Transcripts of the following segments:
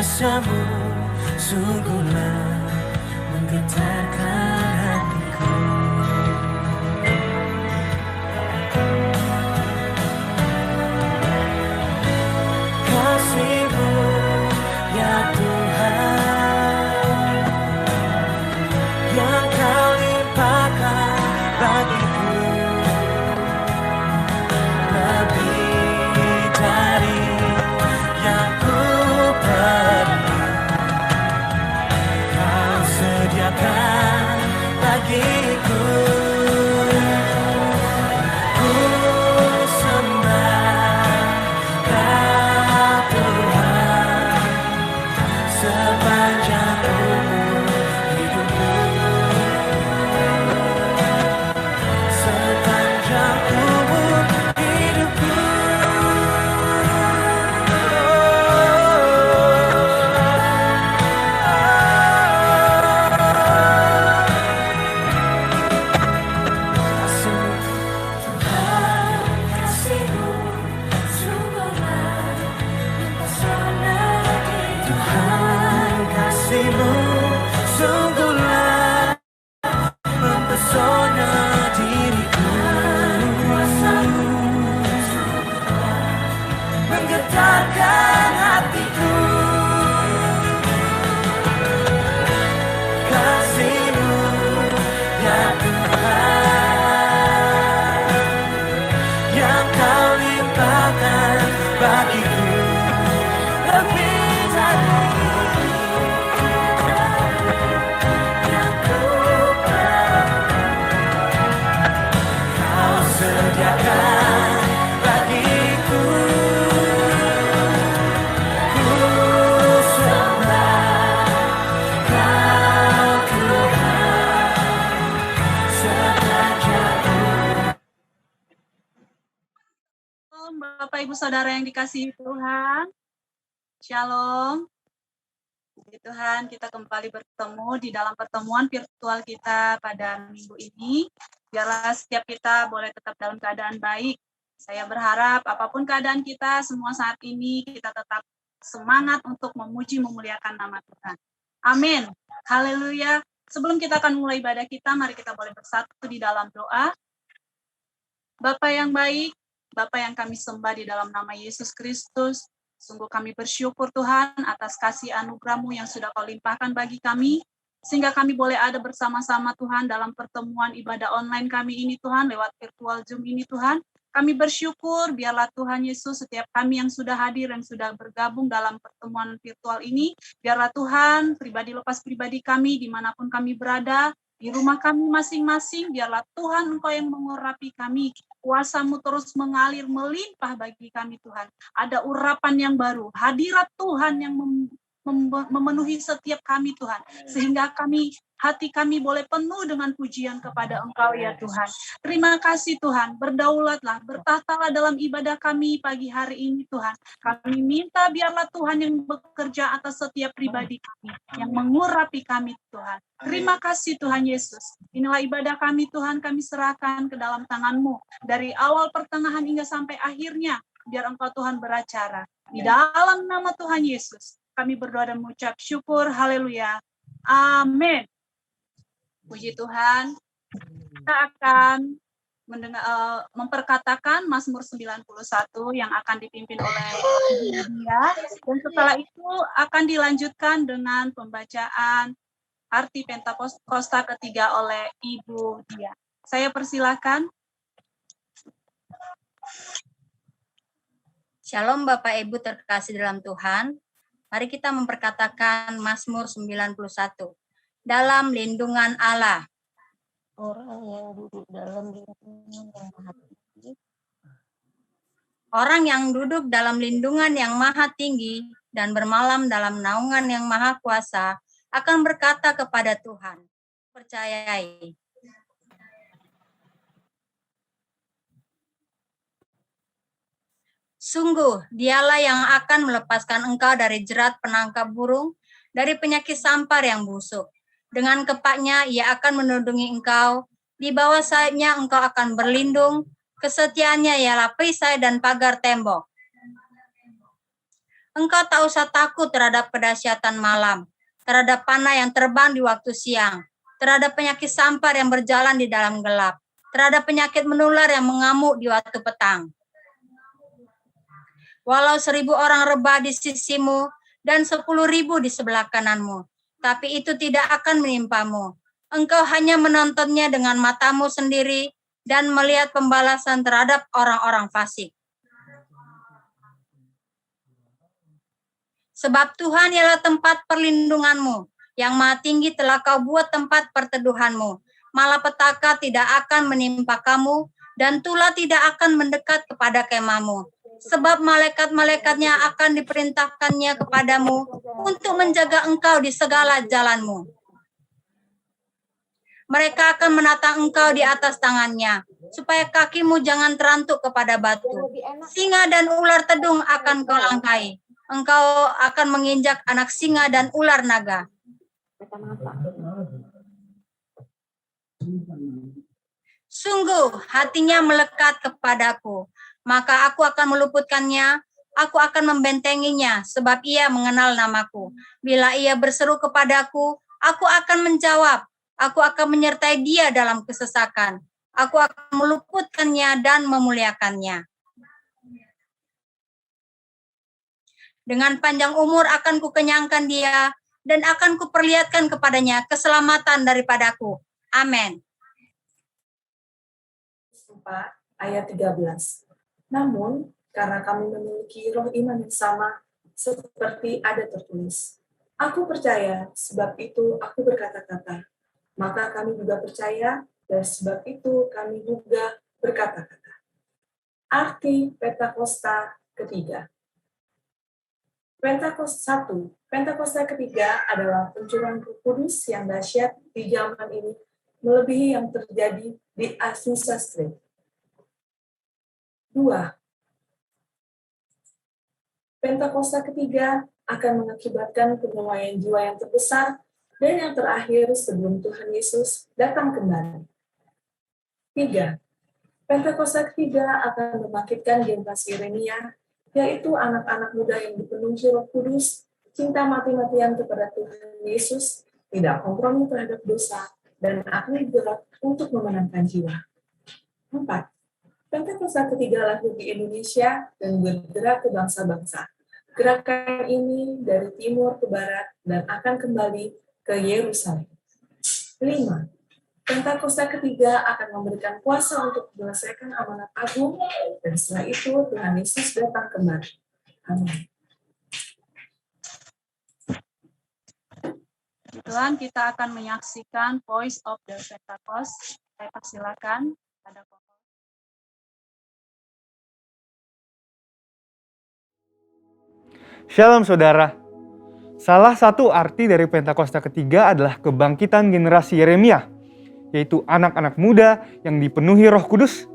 kuasamu sungguhlah menggetarkan hatiku. Kasih-Mu ya Tuhan yang Kau limpahkan bagiku, lebih dari yang ku perlu Kau sediakan bagiku. Ku sembah Kau Tuhan sepanjang umur hidupku, sepanjang umur hidupku. Tuhan, kasih-Mu sungguhlah mempesona diriku, menggetarkan hatiku. Kasih-Mu ya Tuhan yang Kau limpahkan bagiku, lebih dari yang ku perlu Kau sediakan bagiku. Ku sembah Kau Tuhan sepanjang umur. Shalom, Bapak Ibu Saudara yang dikasihi Tuhan. Shalom. Puji Tuhan, kita kembali bertemu di dalam pertemuan virtual kita pada minggu ini. Biarlah setiap kita boleh tetap dalam keadaan baik. Saya berharap apapun keadaan kita semua saat ini, kita tetap semangat untuk memuji memuliakan nama Tuhan. Amin. Haleluya. Sebelum kita akan mulai ibadah kita, mari kita boleh bersatu di dalam doa. Bapa yang baik, Bapa yang kami sembah di dalam nama Yesus Kristus, sungguh kami bersyukur Tuhan atas kasih anugerah-Mu yang sudah Kau limpahkan bagi kami, sehingga kami boleh ada bersama-sama Tuhan dalam pertemuan ibadah online kami ini Tuhan, lewat virtual Zoom ini Tuhan. Kami bersyukur, biarlah Tuhan Yesus setiap kami yang sudah hadir, yang sudah bergabung dalam pertemuan virtual ini, biarlah Tuhan pribadi lepas pribadi kami, dimanapun kami berada, di rumah kami masing-masing, biarlah Tuhan Engkau yang mengurapi kami, kuasa-Mu terus mengalir melimpah bagi kami Tuhan. Ada urapan yang baru, hadirat Tuhan yang memenuhi setiap kami Tuhan, sehingga hati kami boleh penuh dengan pujian kepada Engkau ya Tuhan. Terima kasih Tuhan, berdaulatlah, bertahtalah dalam ibadah kami pagi hari ini Tuhan. Kami minta biarlah Tuhan yang bekerja atas setiap pribadi kami, yang mengurapi kami Tuhan. Terima kasih Tuhan Yesus. Inilah ibadah kami Tuhan, kami serahkan ke dalam tangan-Mu. Dari awal pertengahan hingga sampai akhirnya, biar Engkau Tuhan beracara. Di dalam nama Tuhan Yesus, kami berdoa dan mengucap syukur. Haleluya. Amin. Puji Tuhan. Kita akan memperkatakan Mazmur 91 yang akan dipimpin oleh dia. Dan setelah itu akan dilanjutkan dengan pembacaan arti Pentakosta ketiga oleh Ibu Dia. Saya persilakan. Shalom Bapak Ibu terkasih dalam Tuhan. Mari kita memperkatakan Mazmur 91. Dalam lindungan Allah. Orang yang duduk dalam lindungan yang maha tinggi. Orang yang duduk dalam lindungan yang maha tinggi dan bermalam dalam naungan yang maha kuasa akan berkata kepada Tuhan, percayai. Sungguh, dialah yang akan melepaskan engkau dari jerat penangkap burung, dari penyakit sampar yang busuk. Dengan kepaknya ia akan melindungi engkau, di bawah sayapnya engkau akan berlindung, kesetiaannya ialah perisai dan pagar tembok. Engkau tak usah takut terhadap kedahsyatan malam, terhadap panah yang terbang di waktu siang, terhadap penyakit sampar yang berjalan di dalam gelap, terhadap penyakit menular yang mengamuk di waktu petang. Walau 1.000 orang rebah di sisimu dan 10.000 di sebelah kananmu, tapi itu tidak akan menimpamu. Engkau hanya menontonnya dengan matamu sendiri dan melihat pembalasan terhadap orang-orang fasik. Sebab Tuhan ialah tempat perlindunganmu, yang Maha Tinggi telah kau buat tempat perteduhanmu. Malapetaka tidak akan menimpa kamu, dan tulah tidak akan mendekat kepada kemahmu. Sebab malaikat-malaikatnya akan diperintahkannya kepadamu untuk menjaga engkau di segala jalanmu. Mereka akan menatang engkau di atas tangannya, supaya kakimu jangan terantuk kepada batu. Singa dan ular tedung akan kau langkai. Engkau akan menginjak anak singa dan ular naga. Sungguh hatinya melekat kepadaku, maka aku akan meluputkannya, aku akan membentenginya, sebab ia mengenal namaku. Bila ia berseru kepadaku, aku akan menjawab, aku akan menyertai dia dalam kesesakan. Aku akan meluputkannya dan memuliakannya. Dengan panjang umur akan kukenyangkan dia, dan akan kuperlihatkan kepadanya keselamatan daripadaku. Amin. 4 ayat 13. Namun, karena kami memiliki roh iman yang sama, seperti ada tertulis, aku percaya, sebab itu aku berkata-kata. Maka kami juga percaya, dan sebab itu kami juga berkata-kata. Arti Pentakosta ketiga. Pentakosta ketiga adalah pencurahan Roh Kudus yang dahsyat di zaman ini, melebihi yang terjadi di Azusa Street. 2. Pentakosta ketiga akan mengakibatkan penuaian jiwa yang terbesar dan yang terakhir sebelum Tuhan Yesus datang kembali. 3. Pentakosta ketiga akan membangkitkan generasi Yeremia, yaitu anak-anak muda yang dipenuhi Roh Kudus, cinta mati-matian kepada Tuhan Yesus, tidak kompromi terhadap dosa, dan akan bergerak untuk memenangkan jiwa. 4. Pentakosta ketiga lahir di Indonesia dan bergerak ke bangsa-bangsa. Gerakan ini dari timur ke barat dan akan kembali ke Yerusalem. 5. Pentakosta ketiga akan memberikan kuasa untuk menyelesaikan amanat agung, dan setelah itu Tuhan Yesus datang kembali. Amin. Tuhan, kita akan menyaksikan Voice of the Pentecost. Saya persilakan pada Bapak. Shalom saudara. Salah satu arti dari Pentakosta ketiga adalah kebangkitan generasi Yeremia, yaitu anak-anak muda yang dipenuhi Roh Kudus,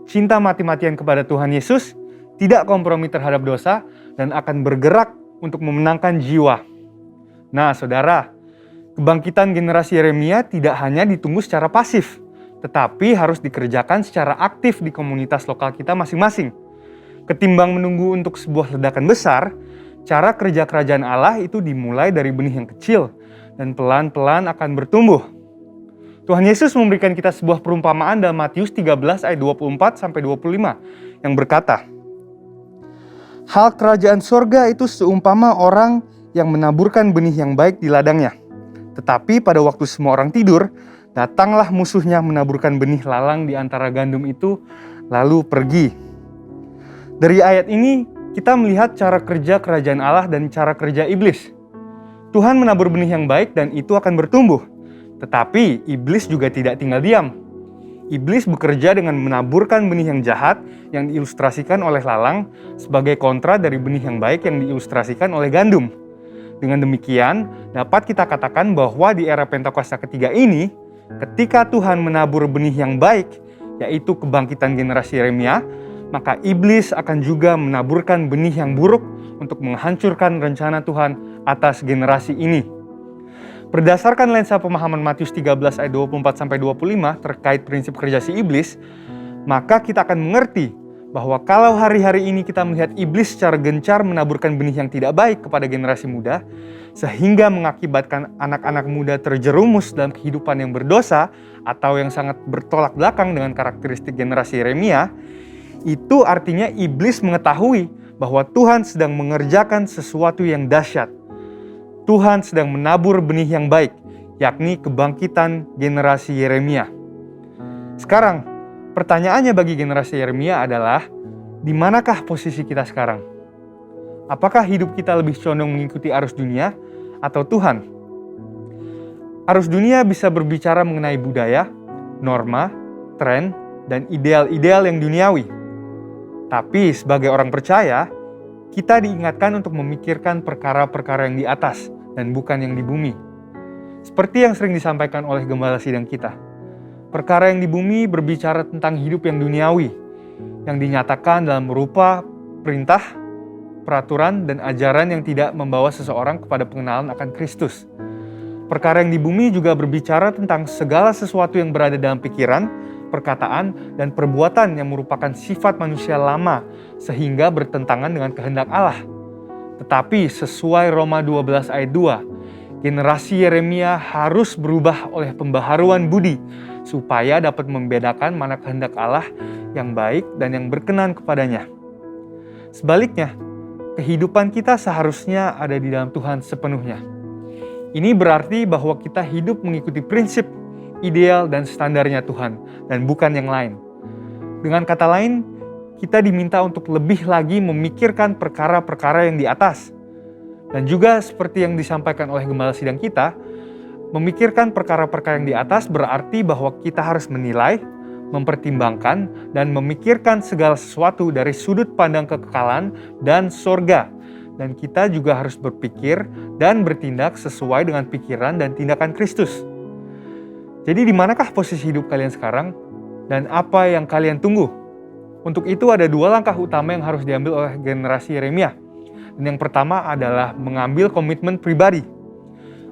cinta mati-matian kepada Tuhan Yesus, tidak kompromi terhadap dosa, dan akan bergerak untuk memenangkan jiwa. Nah saudara, kebangkitan generasi Yeremia tidak hanya ditunggu secara pasif, tetapi harus dikerjakan secara aktif di komunitas lokal kita masing-masing. Ketimbang menunggu untuk sebuah ledakan besar, cara kerja kerajaan Allah itu dimulai dari benih yang kecil dan pelan-pelan akan bertumbuh. Tuhan Yesus memberikan kita sebuah perumpamaan dalam Matius 13 ayat 24-25 yang berkata, hal kerajaan sorga itu seumpama orang yang menaburkan benih yang baik di ladangnya. Tetapi pada waktu semua orang tidur, datanglah musuhnya menaburkan benih lalang di antara gandum itu, lalu pergi. Dari ayat ini, kita melihat cara kerja kerajaan Allah dan cara kerja iblis. Tuhan menabur benih yang baik dan itu akan bertumbuh. Tetapi iblis juga tidak tinggal diam. Iblis bekerja dengan menaburkan benih yang jahat yang diilustrasikan oleh lalang sebagai kontra dari benih yang baik yang diilustrasikan oleh gandum. Dengan demikian, dapat kita katakan bahwa di era Pentakosta ketiga ini, ketika Tuhan menabur benih yang baik, yaitu kebangkitan generasi Yeremia, maka iblis akan juga menaburkan benih yang buruk untuk menghancurkan rencana Tuhan atas generasi ini. Berdasarkan lensa pemahaman Matius 13 ayat 24-25 terkait prinsip kerja si iblis, maka kita akan mengerti bahwa kalau hari-hari ini kita melihat iblis secara gencar menaburkan benih yang tidak baik kepada generasi muda, sehingga mengakibatkan anak-anak muda terjerumus dalam kehidupan yang berdosa atau yang sangat bertolak belakang dengan karakteristik generasi Yeremia, itu artinya iblis mengetahui bahwa Tuhan sedang mengerjakan sesuatu yang dahsyat. Tuhan sedang menabur benih yang baik, yakni kebangkitan generasi Yeremia. Sekarang, pertanyaannya bagi generasi Yeremia adalah, di manakah posisi kita sekarang? Apakah hidup kita lebih condong mengikuti arus dunia atau Tuhan? Arus dunia bisa berbicara mengenai budaya, norma, tren, dan ideal-ideal yang duniawi. Tapi sebagai orang percaya, kita diingatkan untuk memikirkan perkara-perkara yang di atas dan bukan yang di bumi. Seperti yang sering disampaikan oleh gembala sidang kita. Perkara yang di bumi berbicara tentang hidup yang duniawi, yang dinyatakan dalam rupa perintah, peraturan, dan ajaran yang tidak membawa seseorang kepada pengenalan akan Kristus. Perkara yang di bumi juga berbicara tentang segala sesuatu yang berada dalam pikiran, perkataan, dan perbuatan yang merupakan sifat manusia lama sehingga bertentangan dengan kehendak Allah. Tetapi sesuai Roma 12 ayat 2, generasi Yeremia harus berubah oleh pembaharuan budi supaya dapat membedakan mana kehendak Allah yang baik dan yang berkenan kepadanya. Sebaliknya, kehidupan kita seharusnya ada di dalam Tuhan sepenuhnya. Ini berarti bahwa kita hidup mengikuti prinsip, ideal, dan standarnya Tuhan, dan bukan yang lain. Dengan kata lain, kita diminta untuk lebih lagi memikirkan perkara-perkara yang di atas. Dan juga seperti yang disampaikan oleh gembala sidang kita, memikirkan perkara-perkara yang di atas berarti bahwa kita harus menilai, mempertimbangkan, dan memikirkan segala sesuatu dari sudut pandang kekekalan dan sorga. Dan kita juga harus berpikir dan bertindak sesuai dengan pikiran dan tindakan Kristus. Jadi di manakah posisi hidup kalian sekarang? Dan apa yang kalian tunggu? Untuk itu ada 2 langkah utama yang harus diambil oleh generasi Yeremia. Dan yang pertama adalah mengambil komitmen pribadi.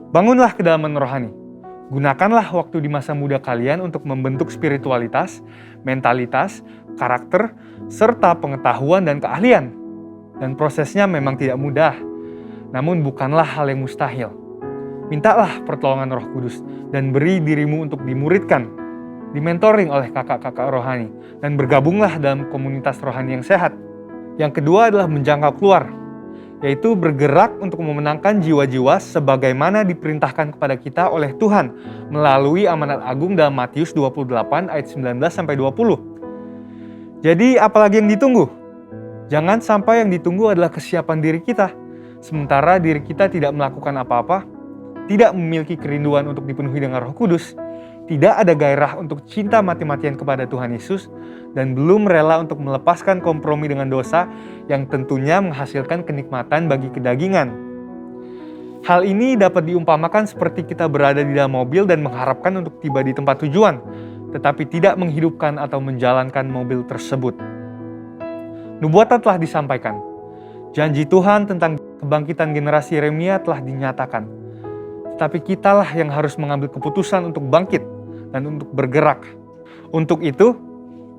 Bangunlah kedalaman rohani. Gunakanlah waktu di masa muda kalian untuk membentuk spiritualitas, mentalitas, karakter, serta pengetahuan dan keahlian. Dan prosesnya memang tidak mudah, namun bukanlah hal yang mustahil. Mintalah pertolongan Roh Kudus dan beri dirimu untuk dimuridkan, dimentoring oleh kakak-kakak rohani, dan bergabunglah dalam komunitas rohani yang sehat. Yang kedua adalah menjangkau keluar, yaitu bergerak untuk memenangkan jiwa-jiwa sebagaimana diperintahkan kepada kita oleh Tuhan melalui amanat agung dalam Matius 28 ayat 19-20. Jadi apalagi yang ditunggu? Jangan sampai yang ditunggu adalah kesiapan diri kita, sementara diri kita tidak melakukan apa-apa, tidak memiliki kerinduan untuk dipenuhi dengan Roh Kudus, tidak ada gairah untuk cinta mati-matian kepada Tuhan Yesus, dan belum rela untuk melepaskan kompromi dengan dosa yang tentunya menghasilkan kenikmatan bagi kedagingan. Hal ini dapat diumpamakan seperti kita berada di dalam mobil dan mengharapkan untuk tiba di tempat tujuan, tetapi tidak menghidupkan atau menjalankan mobil tersebut. Nubuatan telah disampaikan. Janji Tuhan tentang kebangkitan generasi Yeremia telah dinyatakan. Tetapi kitalah yang harus mengambil keputusan untuk bangkit dan untuk bergerak. Untuk itu,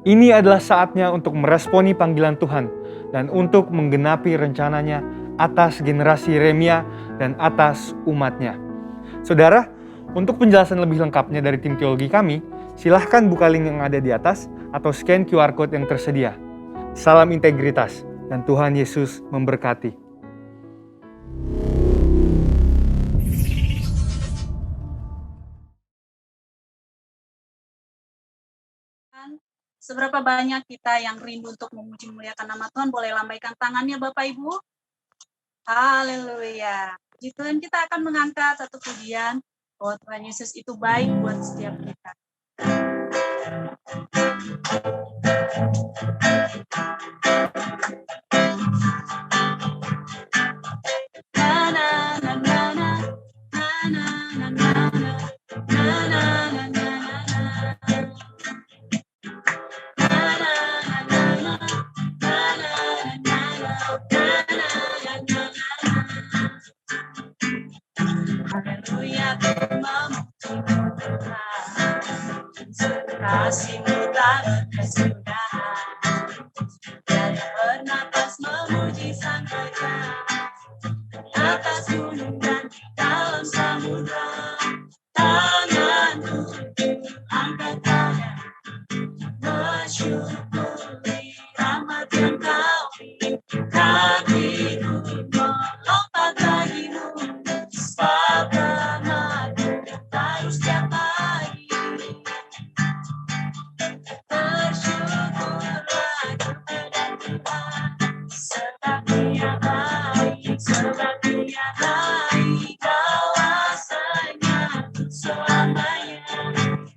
ini adalah saatnya untuk meresponi panggilan Tuhan dan untuk menggenapi rencananya atas generasi Yeremia dan atas umatnya. Saudara, untuk penjelasan lebih lengkapnya dari tim teologi kami, silahkan buka link yang ada di atas atau scan QR Code yang tersedia. Salam integritas dan Tuhan Yesus memberkati. Seberapa banyak kita yang rindu untuk memuji memuliakan nama Tuhan? Boleh lambaikan tangannya Bapak Ibu. Haleluya. Puji Tuhan, kita akan mengangkat satu pujian bahwa Tuhan Yesus itu baik buat setiap kita. Na na na na na na na na na na na na. Haleluya, kasih-Mu tak berkesudahan. atas gunung dan di dalam samudra. Tanganku angkat pada bersyukuri rahmat yang Kau beri. Kakiku melompat bagimu, sebab rahmat-Mu baru setiap hari. Bersyukurlah kepada Tuhan, sebab Dia baik, sebab Dia baik. Kuasanya selamanya,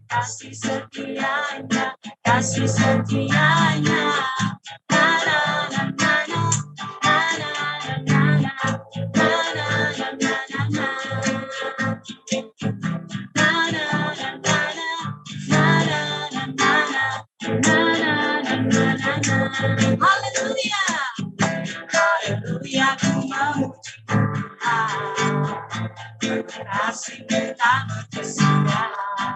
kasih setianya, kasih setianya. Na na na na na, na na na na na, na na na na na na. Na na na na na, na na na na na, na na na na na na. Haleluya, haleluya, ku memuji Tuhan. Kasih-Mu tak berkesudahan.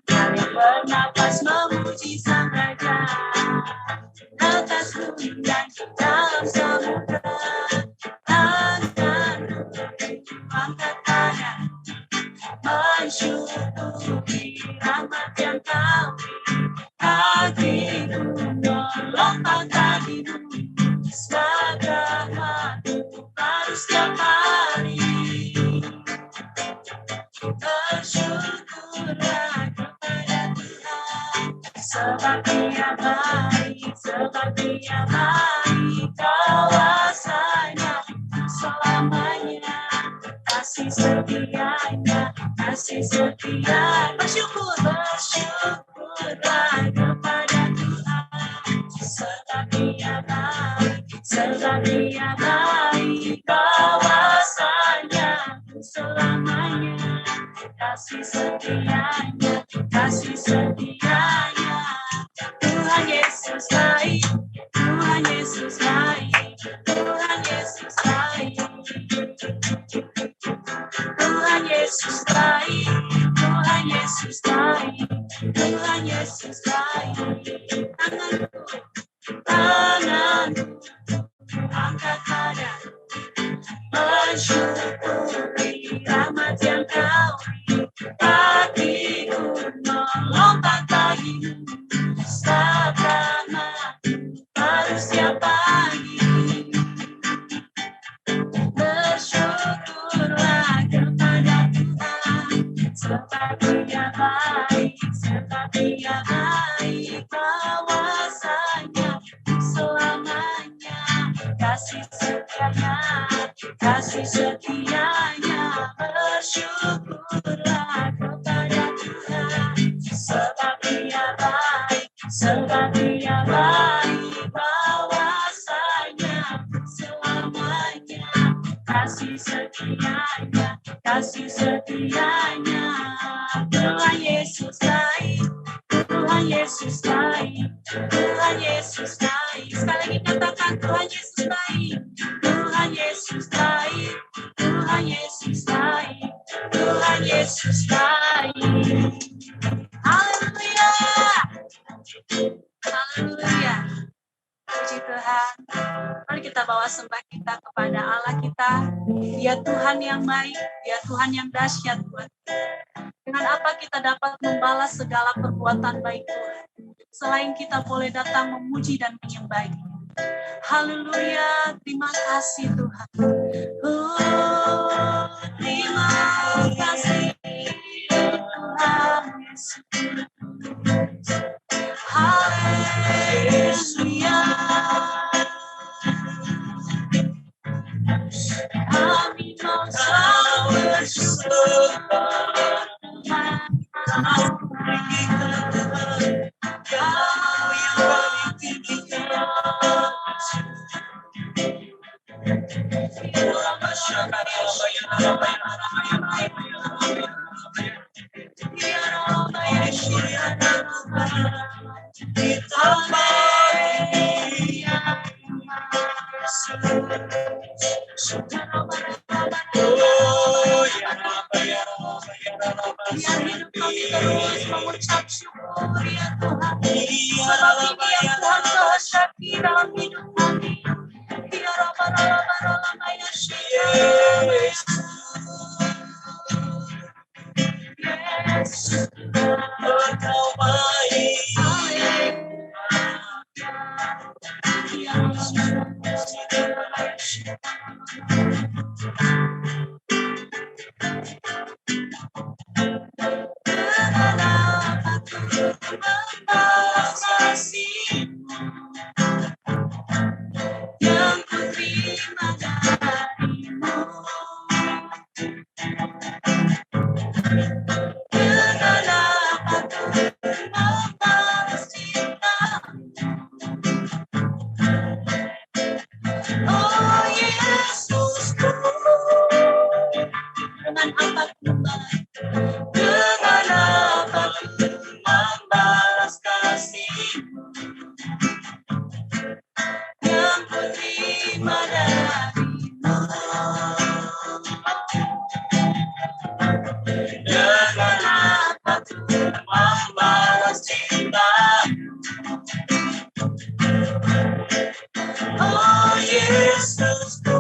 Kami bernapas memuji Sang Raja, atas gunung dan di dalam samudra. Tanganku angkat pada mensyukuri rahmat yang Kau beri. Kakiku melompat bagimu, sebab rahmat-Mu baru setiap hari. Bersyukurlah kepada Tuhan, sebab Dia baik, sebab Dia baik. Kuasanya selamanya, kasih setianya, kasih setia. Bersyukurlah kepada Tuhan, sebab Dia baik, sebab Dia baik. Kuasanya selamanya, kasih setianya, kasih setianya. Tuhan Yesus baik, Tuhan Yesus baik, Tuhan Yesus baik. Tuhan Yesus baik, Tuhan Yesus baik, Tuhan Yesus baik. Tanganku angkat pada mensyukuri rahmat yang Kau beri. Kakiku melompat bagimu, sebab rahmat-Mu baru setiap pagi. Bersyukurlah kepada Tuhan, sebab Dia baik, sebab Dia baik. Kuasanya selamanya, kasih setianya, kasih setianya. Bersyukurlah kepada Tuhan, sebab Dia baik, sebab Dia baik. Kuasanya selamanya, kasih setianya, kasih setianya. Tuhan Yesus baik, Tuhan Yesus baik, Tuhan Yesus baik. Sekali lagi katakan Tuhan Yesus baik, Tuhan Yesus baik, Tuhan Yesus baik, Tuhan Yesus baik. Haleluya, haleluya. Puji Tuhan. Mari kita bawa sembah kita kepada Allah kita. Dia Tuhan yang baik, Dia Tuhan yang dahsyat buat kita. Dengan apa kita dapat membalas segala perbuatan baik Tuhan, selain kita boleh datang memuji dan menyembah Dia. Haleluya, terima kasih Tuhan. Terima kasih Tuhan Yesus. Haleluya. Kami mau bersyukur Kau yang paling tinggi. Biar hidup kami terus mengucap syukur ya Tuhan. Sebab ini ya Tuhan kehendak dalam hidup kami. Ya Rabbah Rabbah Rabbah ya Syekh. membalas kasih-Mu yang ku terima dari-Mu. Dengan apa ku membalas cinta-Mu. Oh Yesusku, dengan apa ku membalas kasih-Mu yang ku terima dari-Mu. Dengan apa ku membalas cinta-Mu. Oh Yesusku,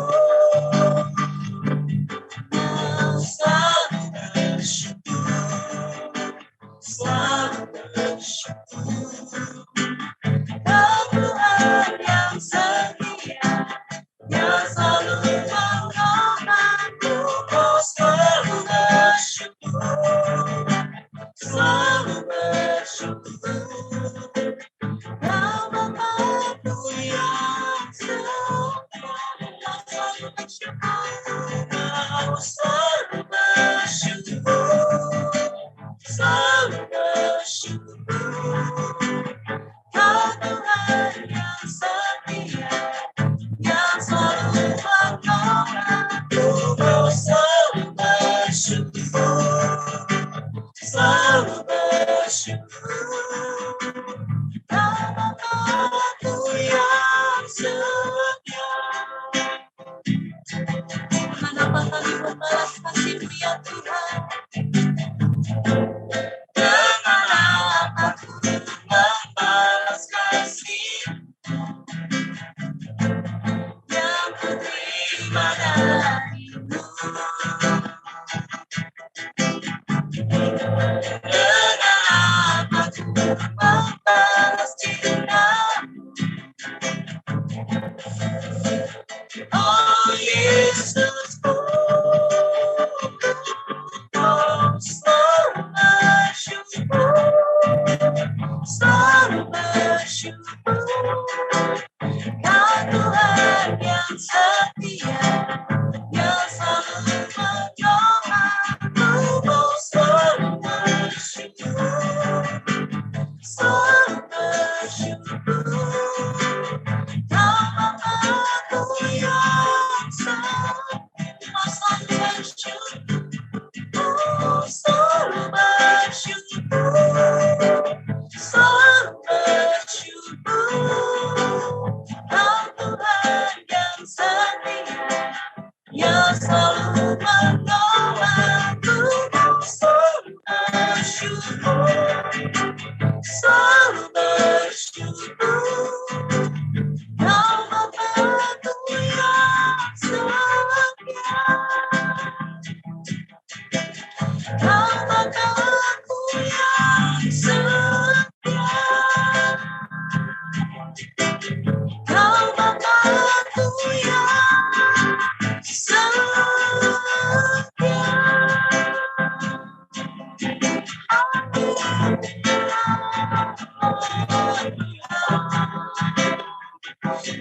selalu bersyukur. Kau Tuhan yang setia, yang selalu menolongku. Oh selalu bersyukur, selalu bersyukur. Kau Bapa-Ku yang setia, yang selalu bersyukur. Kau selalu bersyukur, selalu bersyukur. Kau Tuhan yang setia, yang selalu menolongku. Kau selalu bersyukur, selalu bersyukur. Kau Bapa-Ku yang setia. Kenapa kami membalas kasih-Mu ya Tuhan? Dengan apa ku membalas kasih-Mu yang ku terima dari-Mu. Dengan apa ku membalas cinta-Mu. Oh Yesusku, selalu bersyukur, selalu bersyukur. Kau Tuhan yang setia, yang selalu menolongku. Oh selalu bersyukur, selalu bersyukur. Kau Bapa-Ku yang setia, selalu bersyukur. Oh selalu bersyukur, selalu bersyukur. Kau Tuhan yang setia, yang selalu menolongku. Selalu bersyukur, selalu bersyukur. Kau Bapa-Ku yang setia, kau Bapa-Ku yang setia, kau Bapa-Ku yang setia.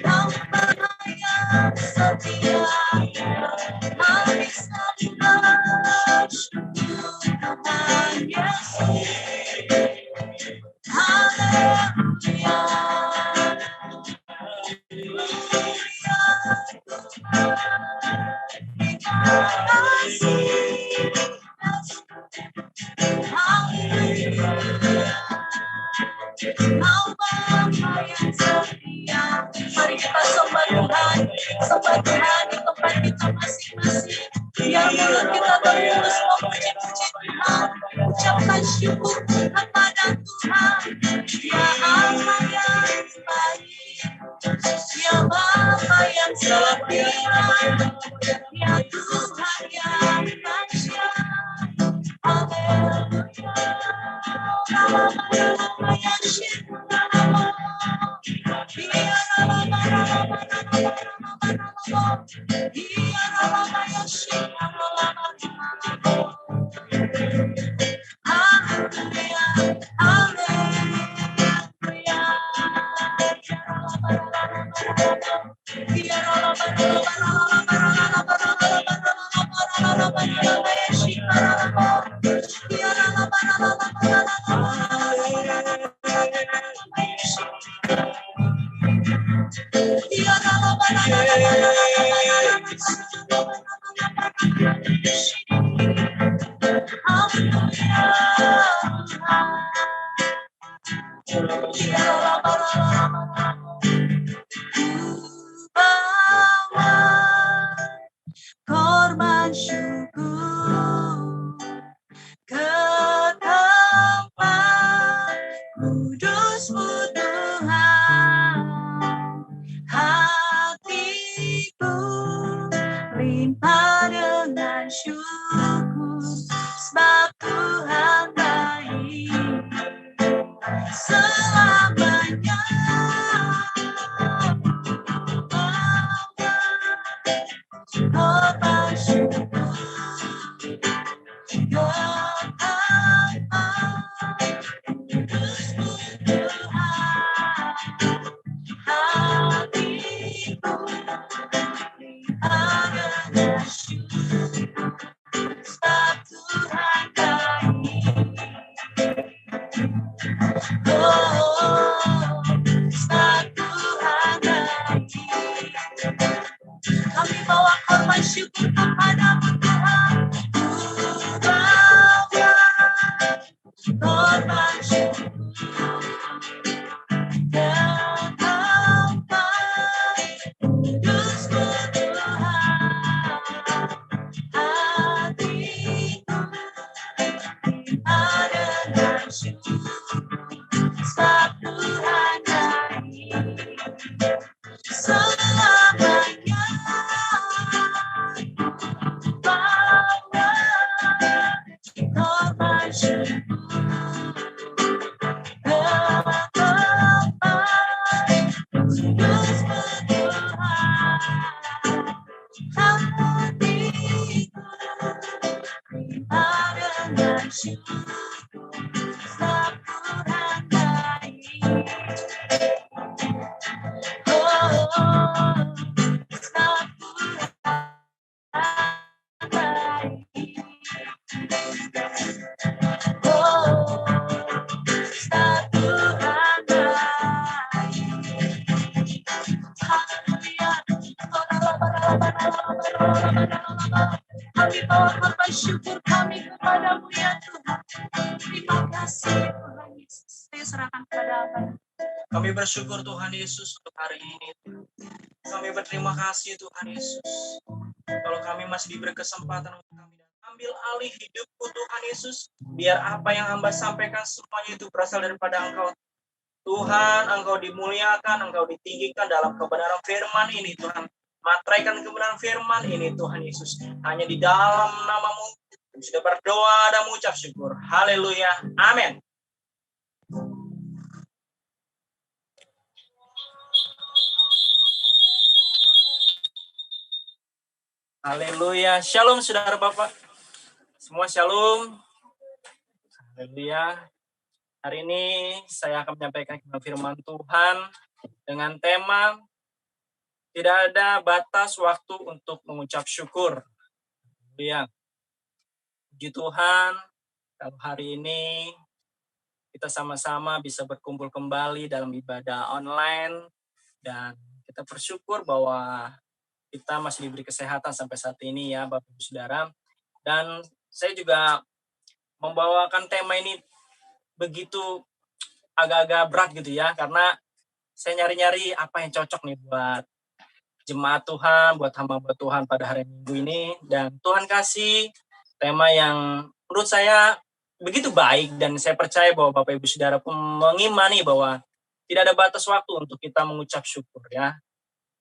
Kau Bapa yang setia, kami selalu bersyukur. Tuhan Yesus, haleluya, haleluya. Terima kasih, haleluya. Kau Bapa yang setia. Mari kita sembah Tuhan di tempat kita masing-masing. Biar mulut kita terus memuji-puji Tuhan, ucapkan syukur kepada Tuhan. Ya Allah yang baik, ya Bapa yang setia, ya Tuhan yang dahsyat. Haleluya. Korban syukur ke tempat kudus-Mu Tuhan, hatiku limpah dengan syukur, sebab Tuhan baik selamanya. Korban syukur ke tempat kudus-Mu Tuhan, hatiku limpah dengan syukur, sebab Tuhan baik. Sebab Tuhan baik. Kami bawa korban syukur kepadamu Tuhan. Ku bawa korban syukur ke tempat kudus-Mu Tuhan, hatiku limpah dengan syukur, sebab Tuhan baik selamanya. Bawa korban syukur ke tempat kudus-Mu Tuhan, hatiku limpah dengan syukur, sebab Tuhan baik. Sebab Tuhan baik. Sebab Tuhan baik. Haleluya. Kami bawa korban syukur kami kepadamu ya Tuhan. Terima kasih Tuhan Yesus. Saya serahkan kepada Abang. Kami bersyukur Tuhan Yesus untuk hari ini. Kami berterima kasih Tuhan Yesus. Kalau kami masih diberi kesempatan untuk kami ambil alih hidupku Tuhan Yesus. Biar apa yang hamba sampaikan semuanya itu berasal daripada Engkau. Tuhan, Engkau dimuliakan, Engkau ditinggikan dalam kebenaran firman ini Tuhan. Materaikan kebenaran firman ini Tuhan Yesus. Hanya di dalam nama-Mu sudah berdoa dan mengucap syukur. Haleluya. Amin. Haleluya. Shalom saudara Bapak. Semua shalom. Haleluya. Hari ini saya akan menyampaikan firman Tuhan dengan tema tidak ada batas waktu untuk mengucap syukur. Haleluya. Puji Tuhan, kalau hari ini kita sama-sama bisa berkumpul kembali dalam ibadah online dan kita bersyukur bahwa kita masih diberi kesehatan sampai saat ini ya Bapak Ibu Saudara. Dan saya juga membawakan tema ini begitu agak-agak berat gitu ya, karena saya nyari-nyari apa yang cocok nih buat jemaat Tuhan, buat hamba Tuhan pada hari Minggu ini. Dan Tuhan kasih tema yang menurut saya begitu baik, dan saya percaya bahwa Bapak Ibu Saudara pun mengimani bahwa tidak ada batas waktu untuk kita mengucap syukur ya.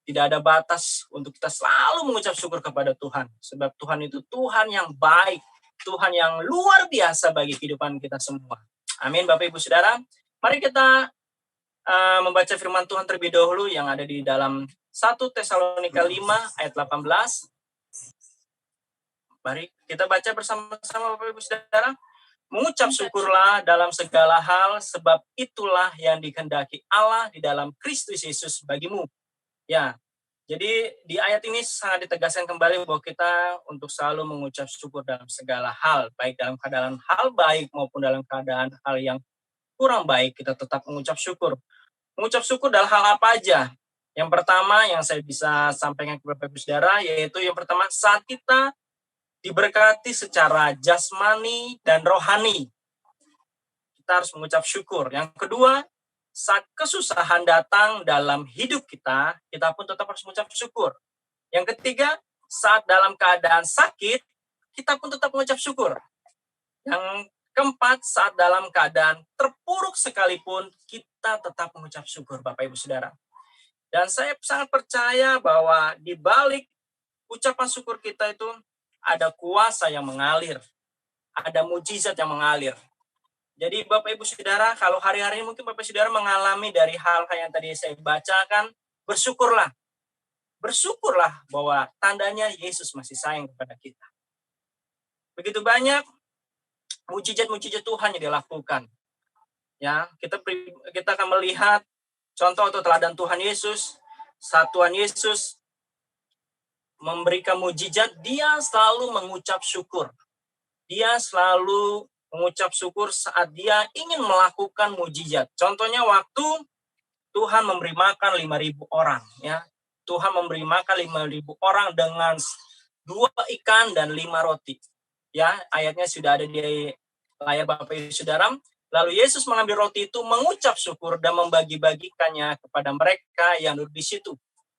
Tidak ada batas untuk kita selalu mengucap syukur kepada Tuhan. Sebab Tuhan itu Tuhan yang baik. Tuhan yang luar biasa bagi kehidupan kita semua. Amin Bapak Ibu Saudara. Mari kita membaca firman Tuhan terlebih dahulu yang ada di dalam 1 Tesalonika 5 ayat 18 Mari kita baca bersama-sama Bapak Ibu Saudara. Mengucap syukurlah dalam segala hal, sebab itulah yang dikehendaki Allah di dalam Kristus Yesus bagimu. Ya, jadi di ayat ini sangat ditegaskan kembali bahwa kita untuk selalu mengucap syukur dalam segala hal, baik dalam keadaan hal baik maupun dalam keadaan hal yang kurang baik, kita tetap mengucap syukur. Mengucap syukur dalam hal apa aja? Yang pertama yang saya bisa sampaikan kepada Bapak Saudara, yaitu yang pertama, saat kita diberkati secara jasmani dan rohani, kita harus mengucap syukur. Yang kedua, saat kesusahan datang dalam hidup kita, kita pun tetap harus mengucap syukur. Yang ketiga, saat dalam keadaan sakit, kita pun tetap mengucap syukur. Yang keempat, saat dalam keadaan terpuruk sekalipun, kita tetap mengucap syukur, Bapak Ibu Saudara. Dan saya sangat percaya bahwa di balik ucapan syukur kita itu ada kuasa yang mengalir, ada mujizat yang mengalir. Jadi Bapak Ibu Saudara, kalau hari-hari mungkin Bapak Saudara mengalami dari hal-hal yang tadi saya bacakan, bersyukurlah. Bersyukurlah bahwa tandanya Yesus masih sayang kepada kita. Begitu banyak mujizat-mujizat Tuhan yang dilakukan. Ya, kita akan melihat contoh atau teladan Tuhan Yesus. Saat Tuhan Yesus memberikan mujizat, dia selalu mengucap syukur. Dia selalu mengucap syukur saat dia ingin melakukan mujizat. Contohnya waktu Tuhan memberi makan 5.000 orang. Ya. Tuhan memberi makan 5.000 orang dengan 2 ikan dan 5 roti. Ya, ayatnya sudah ada di layar Bapak Ibu Saudara. Lalu Yesus mengambil roti itu, mengucap syukur dan membagi-bagikannya kepada mereka yang duduk di situ.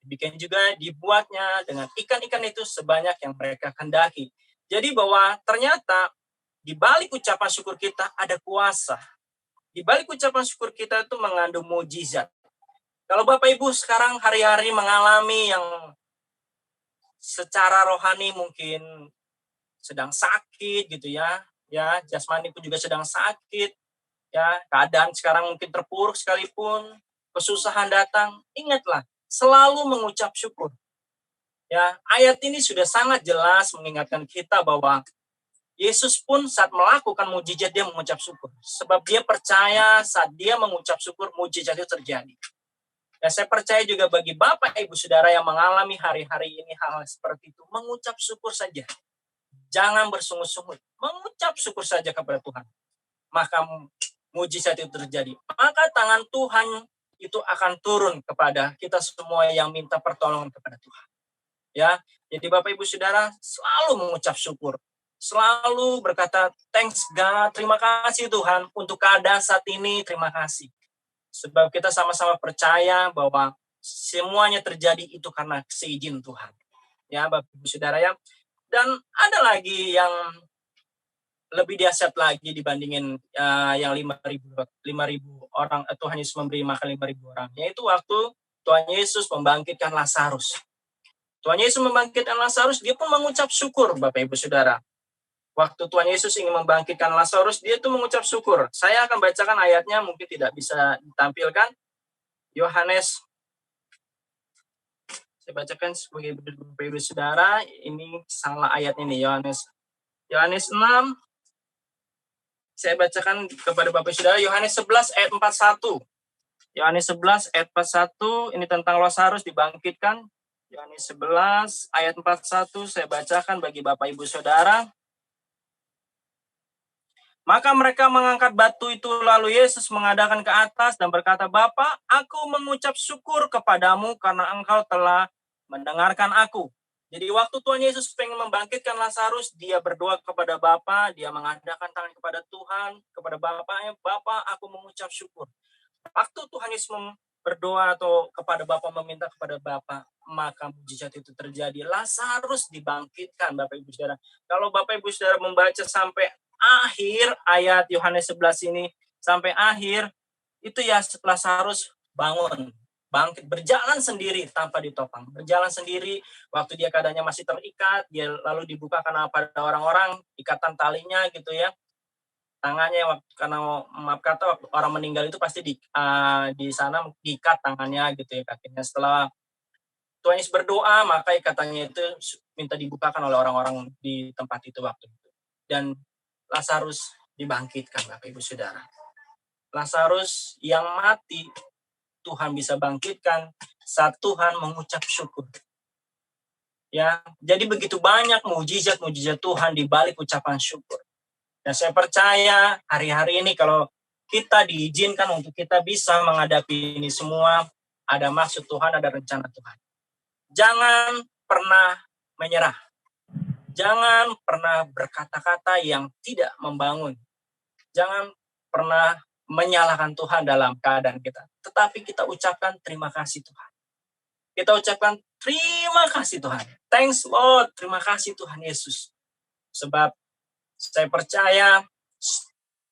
Demikian juga dibuatnya dengan ikan-ikan itu sebanyak yang mereka kehendaki. Jadi bahwa ternyata di balik ucapan syukur kita ada kuasa. Di balik ucapan syukur kita itu mengandung mujizat. Kalau Bapak Ibu sekarang hari-hari mengalami yang secara rohani mungkin sedang sakit gitu ya, jasmani pun juga sedang sakit, ya, keadaan sekarang mungkin terpuruk sekalipun, kesusahan datang, ingatlah selalu mengucap syukur. Ya, ayat ini sudah sangat jelas mengingatkan kita bahwa Yesus pun saat melakukan mujizat dia mengucap syukur. Sebab dia percaya saat dia mengucap syukur mujizat itu terjadi. Dan saya percaya juga bagi Bapak Ibu Saudara yang mengalami hari-hari ini hal seperti itu, mengucap syukur saja. Jangan bersungut-sungut, mengucap syukur saja kepada Tuhan. Maka mujizat itu terjadi. Maka tangan Tuhan itu akan turun kepada kita semua yang minta pertolongan kepada Tuhan. Ya, jadi Bapak Ibu Saudara selalu mengucap syukur. Selalu berkata, thanks God, terima kasih Tuhan untuk keadaan saat ini, terima kasih. Sebab kita sama-sama percaya bahwa semuanya terjadi itu karena seizin Tuhan. Ya, Bapak Ibu Saudara ya. Dan ada lagi yang lebih dahsyat lagi dibandingin yang 5.000 orang, Tuhan Yesus memberi makan 5.000 orang. Yaitu waktu Tuhan Yesus membangkitkan Lazarus. Tuhan Yesus membangkitkan Lazarus, dia pun mengucap syukur, Bapak Ibu Saudara. Waktu Tuhan Yesus ingin membangkitkan Lazarus, dia itu mengucap syukur. Saya akan bacakan ayatnya, mungkin tidak bisa ditampilkan. Yohanes, saya bacakan sebagai Bapak Ibu Saudara, ini salah ayat ini, Yohanes 6. Saya bacakan kepada Bapak Saudara, Yohanes 11 ayat 41. Yohanes 11 ayat 41, ini tentang Lazarus dibangkitkan. Yohanes 11 ayat 41, saya bacakan bagi Bapak Ibu Saudara. Maka mereka mengangkat batu itu, lalu Yesus mengadakan ke atas dan berkata, Bapa, aku mengucap syukur kepadamu karena engkau telah mendengarkan aku. Jadi waktu Tuhan Yesus pengen membangkitkan Lazarus, dia berdoa kepada Bapa, dia mengadakan tangan kepada Tuhan, kepada Bapa, Bapa, aku mengucap syukur. Waktu Tuhan Yesus berdoa atau kepada Bapa, meminta kepada Bapa, maka mujizat itu terjadi. Lazarus dibangkitkan, Bapak Ibu Saudara. Kalau Bapak Ibu Saudara membaca sampai akhir ayat Yohanes 11 ini, sampai akhir, itu ya Lazarus bangun, bangkit, berjalan sendiri tanpa ditopang. Berjalan sendiri, waktu dia keadaannya masih terikat, dia lalu dibukakan pada orang-orang, ikatan talinya gitu ya. Tangannya, karena maaf kata waktu orang meninggal itu pasti di sana diikat tangannya gitu ya, kakinya. Setelah Tuhan Yesus berdoa, maka ikatannya itu minta dibukakan oleh orang-orang di tempat itu waktu itu. Dan Lazarus dibangkitkan, Bapak Ibu Saudara. Lazarus yang mati, Tuhan bisa bangkitkan saat Tuhan mengucap syukur. Ya, jadi begitu banyak mujizat-mujizat Tuhan di balik ucapan syukur. Dan saya percaya hari-hari ini kalau kita diizinkan untuk kita bisa menghadapi ini semua, ada maksud Tuhan, ada rencana Tuhan. Jangan pernah menyerah. Jangan pernah berkata-kata yang tidak membangun. Jangan pernah menyalahkan Tuhan dalam keadaan kita. Tetapi kita ucapkan terima kasih Tuhan. Kita ucapkan terima kasih Tuhan. Thanks Lord, terima kasih Tuhan Yesus. Sebab saya percaya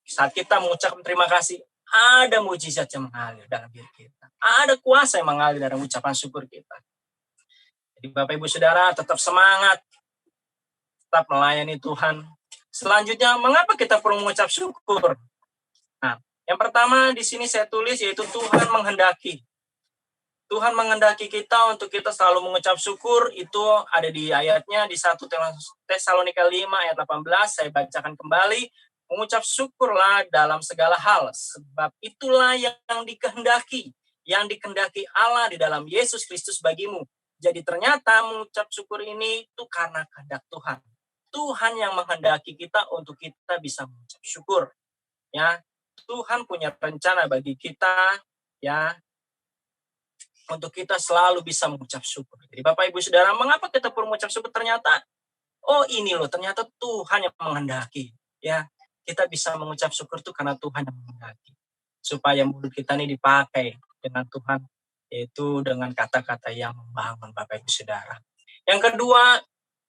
saat kita mengucapkan terima kasih, ada mujizat yang mengalir dalam diri kita. Ada kuasa yang mengalir dalam ucapan syukur kita. Jadi Bapak Ibu Saudara tetap semangat, tetap melayani Tuhan. Selanjutnya, mengapa kita perlu mengucap syukur? Nah, yang pertama di sini saya tulis yaitu Tuhan menghendaki. Tuhan menghendaki kita untuk kita selalu mengucap syukur, itu ada di ayatnya di 1 Tesalonika 5 ayat 18, saya bacakan kembali. Mengucap syukurlah dalam segala hal, sebab itulah yang dikehendaki Allah di dalam Yesus Kristus bagimu. Jadi ternyata mengucap syukur ini itu karena kehendak Tuhan. Tuhan yang menghendaki kita untuk kita bisa mengucap syukur. Ya, Tuhan punya rencana bagi kita, ya, untuk kita selalu bisa mengucap syukur. Jadi Bapak Ibu Saudara, mengapa kita perlu mengucap syukur? Ternyata, oh ini loh, ternyata Tuhan yang menghendaki. Ya, kita bisa mengucap syukur itu karena Tuhan yang menghendaki. Supaya mulut kita ini dipakai dengan Tuhan, yaitu dengan kata-kata yang membangun Bapak Ibu Saudara. Yang kedua,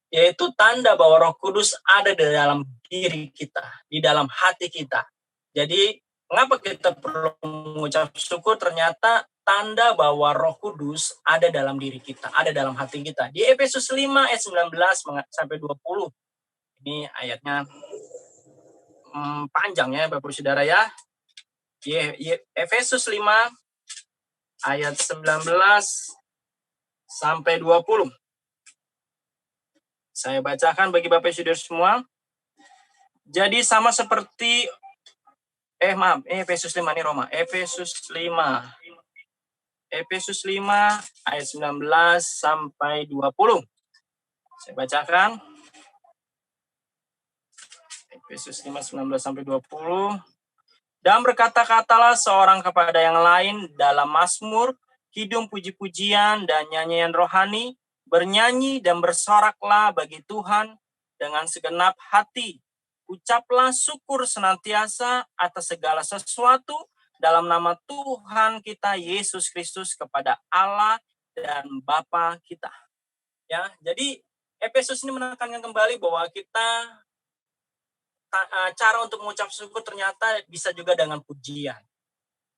yaitu tanda bahwa Roh Kudus ada di dalam diri kita, di dalam hati kita. Jadi, mengapa kita perlu mengucap syukur? Ternyata tanda bahwa Roh Kudus ada dalam diri kita, ada dalam hati kita. Di Efesus 5 ayat 19 sampai 20. Ini ayatnya panjang ya Bapak Saudara ya. Efesus 5 ayat 19 sampai 20. Saya bacakan bagi Bapak Saudara semua. Jadi sama seperti Efesus 5 ini Roma. Efesus 5 ayat 19 sampai 20. Saya bacakan. Efesus 5, 19 sampai 20. Dan berkata-katalah seorang kepada yang lain dalam mazmur, kidung puji-pujian dan nyanyian rohani, bernyanyi dan bersoraklah bagi Tuhan dengan segenap hati. Ucaplah syukur senantiasa atas segala sesuatu dalam nama Tuhan kita Yesus Kristus kepada Allah dan Bapa kita. Ya, jadi Efesus ini menekankan kembali bahwa kita cara untuk mengucap syukur ternyata bisa juga dengan pujian,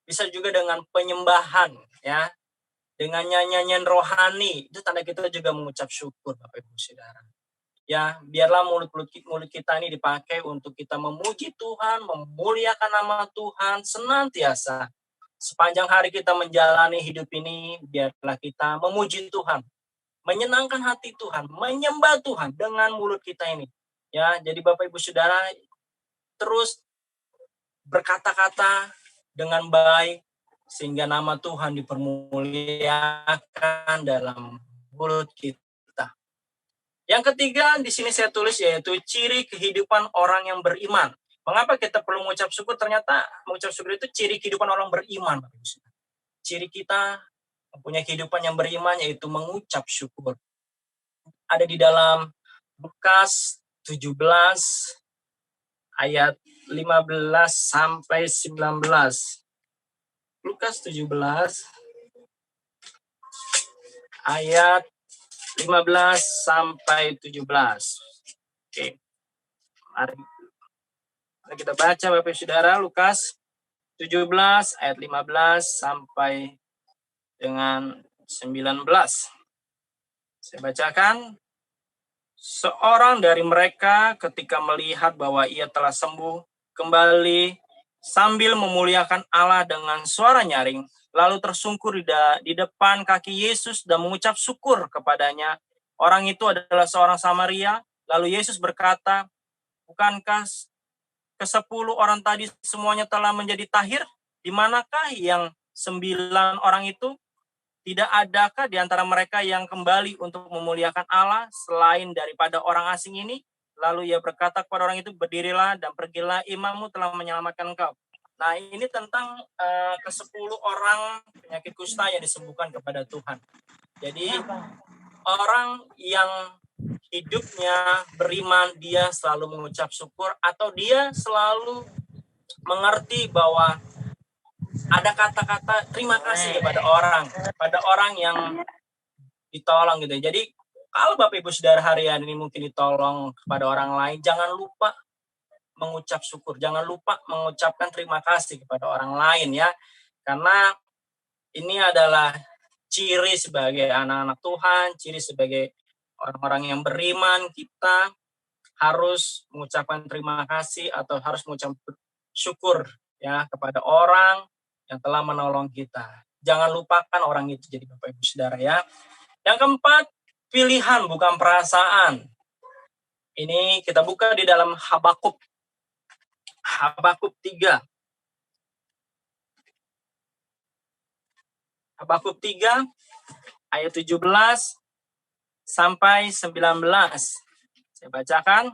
bisa juga dengan penyembahan, ya, dengan nyanyian rohani. Itu tanda kita juga mengucap syukur, Bapak Ibu Saudara. Ya, biarlah mulut kita ini dipakai untuk kita memuji Tuhan, memuliakan nama Tuhan senantiasa. Sepanjang hari kita menjalani hidup ini, biarlah kita memuji Tuhan, menyenangkan hati Tuhan, menyembah Tuhan dengan mulut kita ini. Ya, jadi Bapak Ibu Saudara terus berkata-kata dengan baik sehingga nama Tuhan dipermuliakan dalam mulut kita. Yang ketiga di sini saya tulis yaitu ciri kehidupan orang yang beriman. Mengapa kita perlu mengucap syukur? Ternyata mengucap syukur itu ciri kehidupan orang beriman. Ciri kita mempunyai kehidupan yang beriman yaitu mengucap syukur. Ada di dalam Lukas 17 ayat 15 sampai 19. Lukas 17 ayat 15 sampai 17. Oke. Mari kita baca Bapak Saudara, Lukas 17 ayat 15 sampai dengan 19. Saya bacakan. Seorang dari mereka ketika melihat bahwa ia telah sembuh, kembali sambil memuliakan Allah dengan suara nyaring, lalu tersungkur di depan kaki Yesus dan mengucap syukur kepadanya. Orang itu adalah seorang Samaria. Lalu Yesus berkata, bukankah ke-10 orang tadi semuanya telah menjadi tahir? Di manakah yang 9 orang itu? Tidak adakah di antara mereka yang kembali untuk memuliakan Allah selain daripada orang asing ini? Lalu ia berkata kepada orang itu, berdirilah dan pergilah, imammu telah menyelamatkan engkau. Nah, ini tentang ke-10 orang penyakit kusta yang disembuhkan kepada Tuhan. Jadi orang yang hidupnya beriman, dia selalu mengucap syukur, atau dia selalu mengerti bahwa ada kata-kata terima kasih kepada orang yang ditolong gitu. Jadi kalau Bapak Ibu Saudara hari ini mungkin ditolong kepada orang lain, jangan lupa mengucap syukur, jangan lupa mengucapkan terima kasih kepada orang lain ya. Karena ini adalah ciri sebagai anak-anak Tuhan, ciri sebagai orang-orang yang beriman, kita harus mengucapkan terima kasih atau harus mengucap syukur ya kepada orang yang telah menolong kita. Jangan lupakan orang itu jadi Bapak Ibu Saudara ya. Yang keempat, pilihan bukan perasaan. Ini kita buka di dalam Habakuk 3. Habakuk 3 ayat 17 sampai 19. Saya bacakan.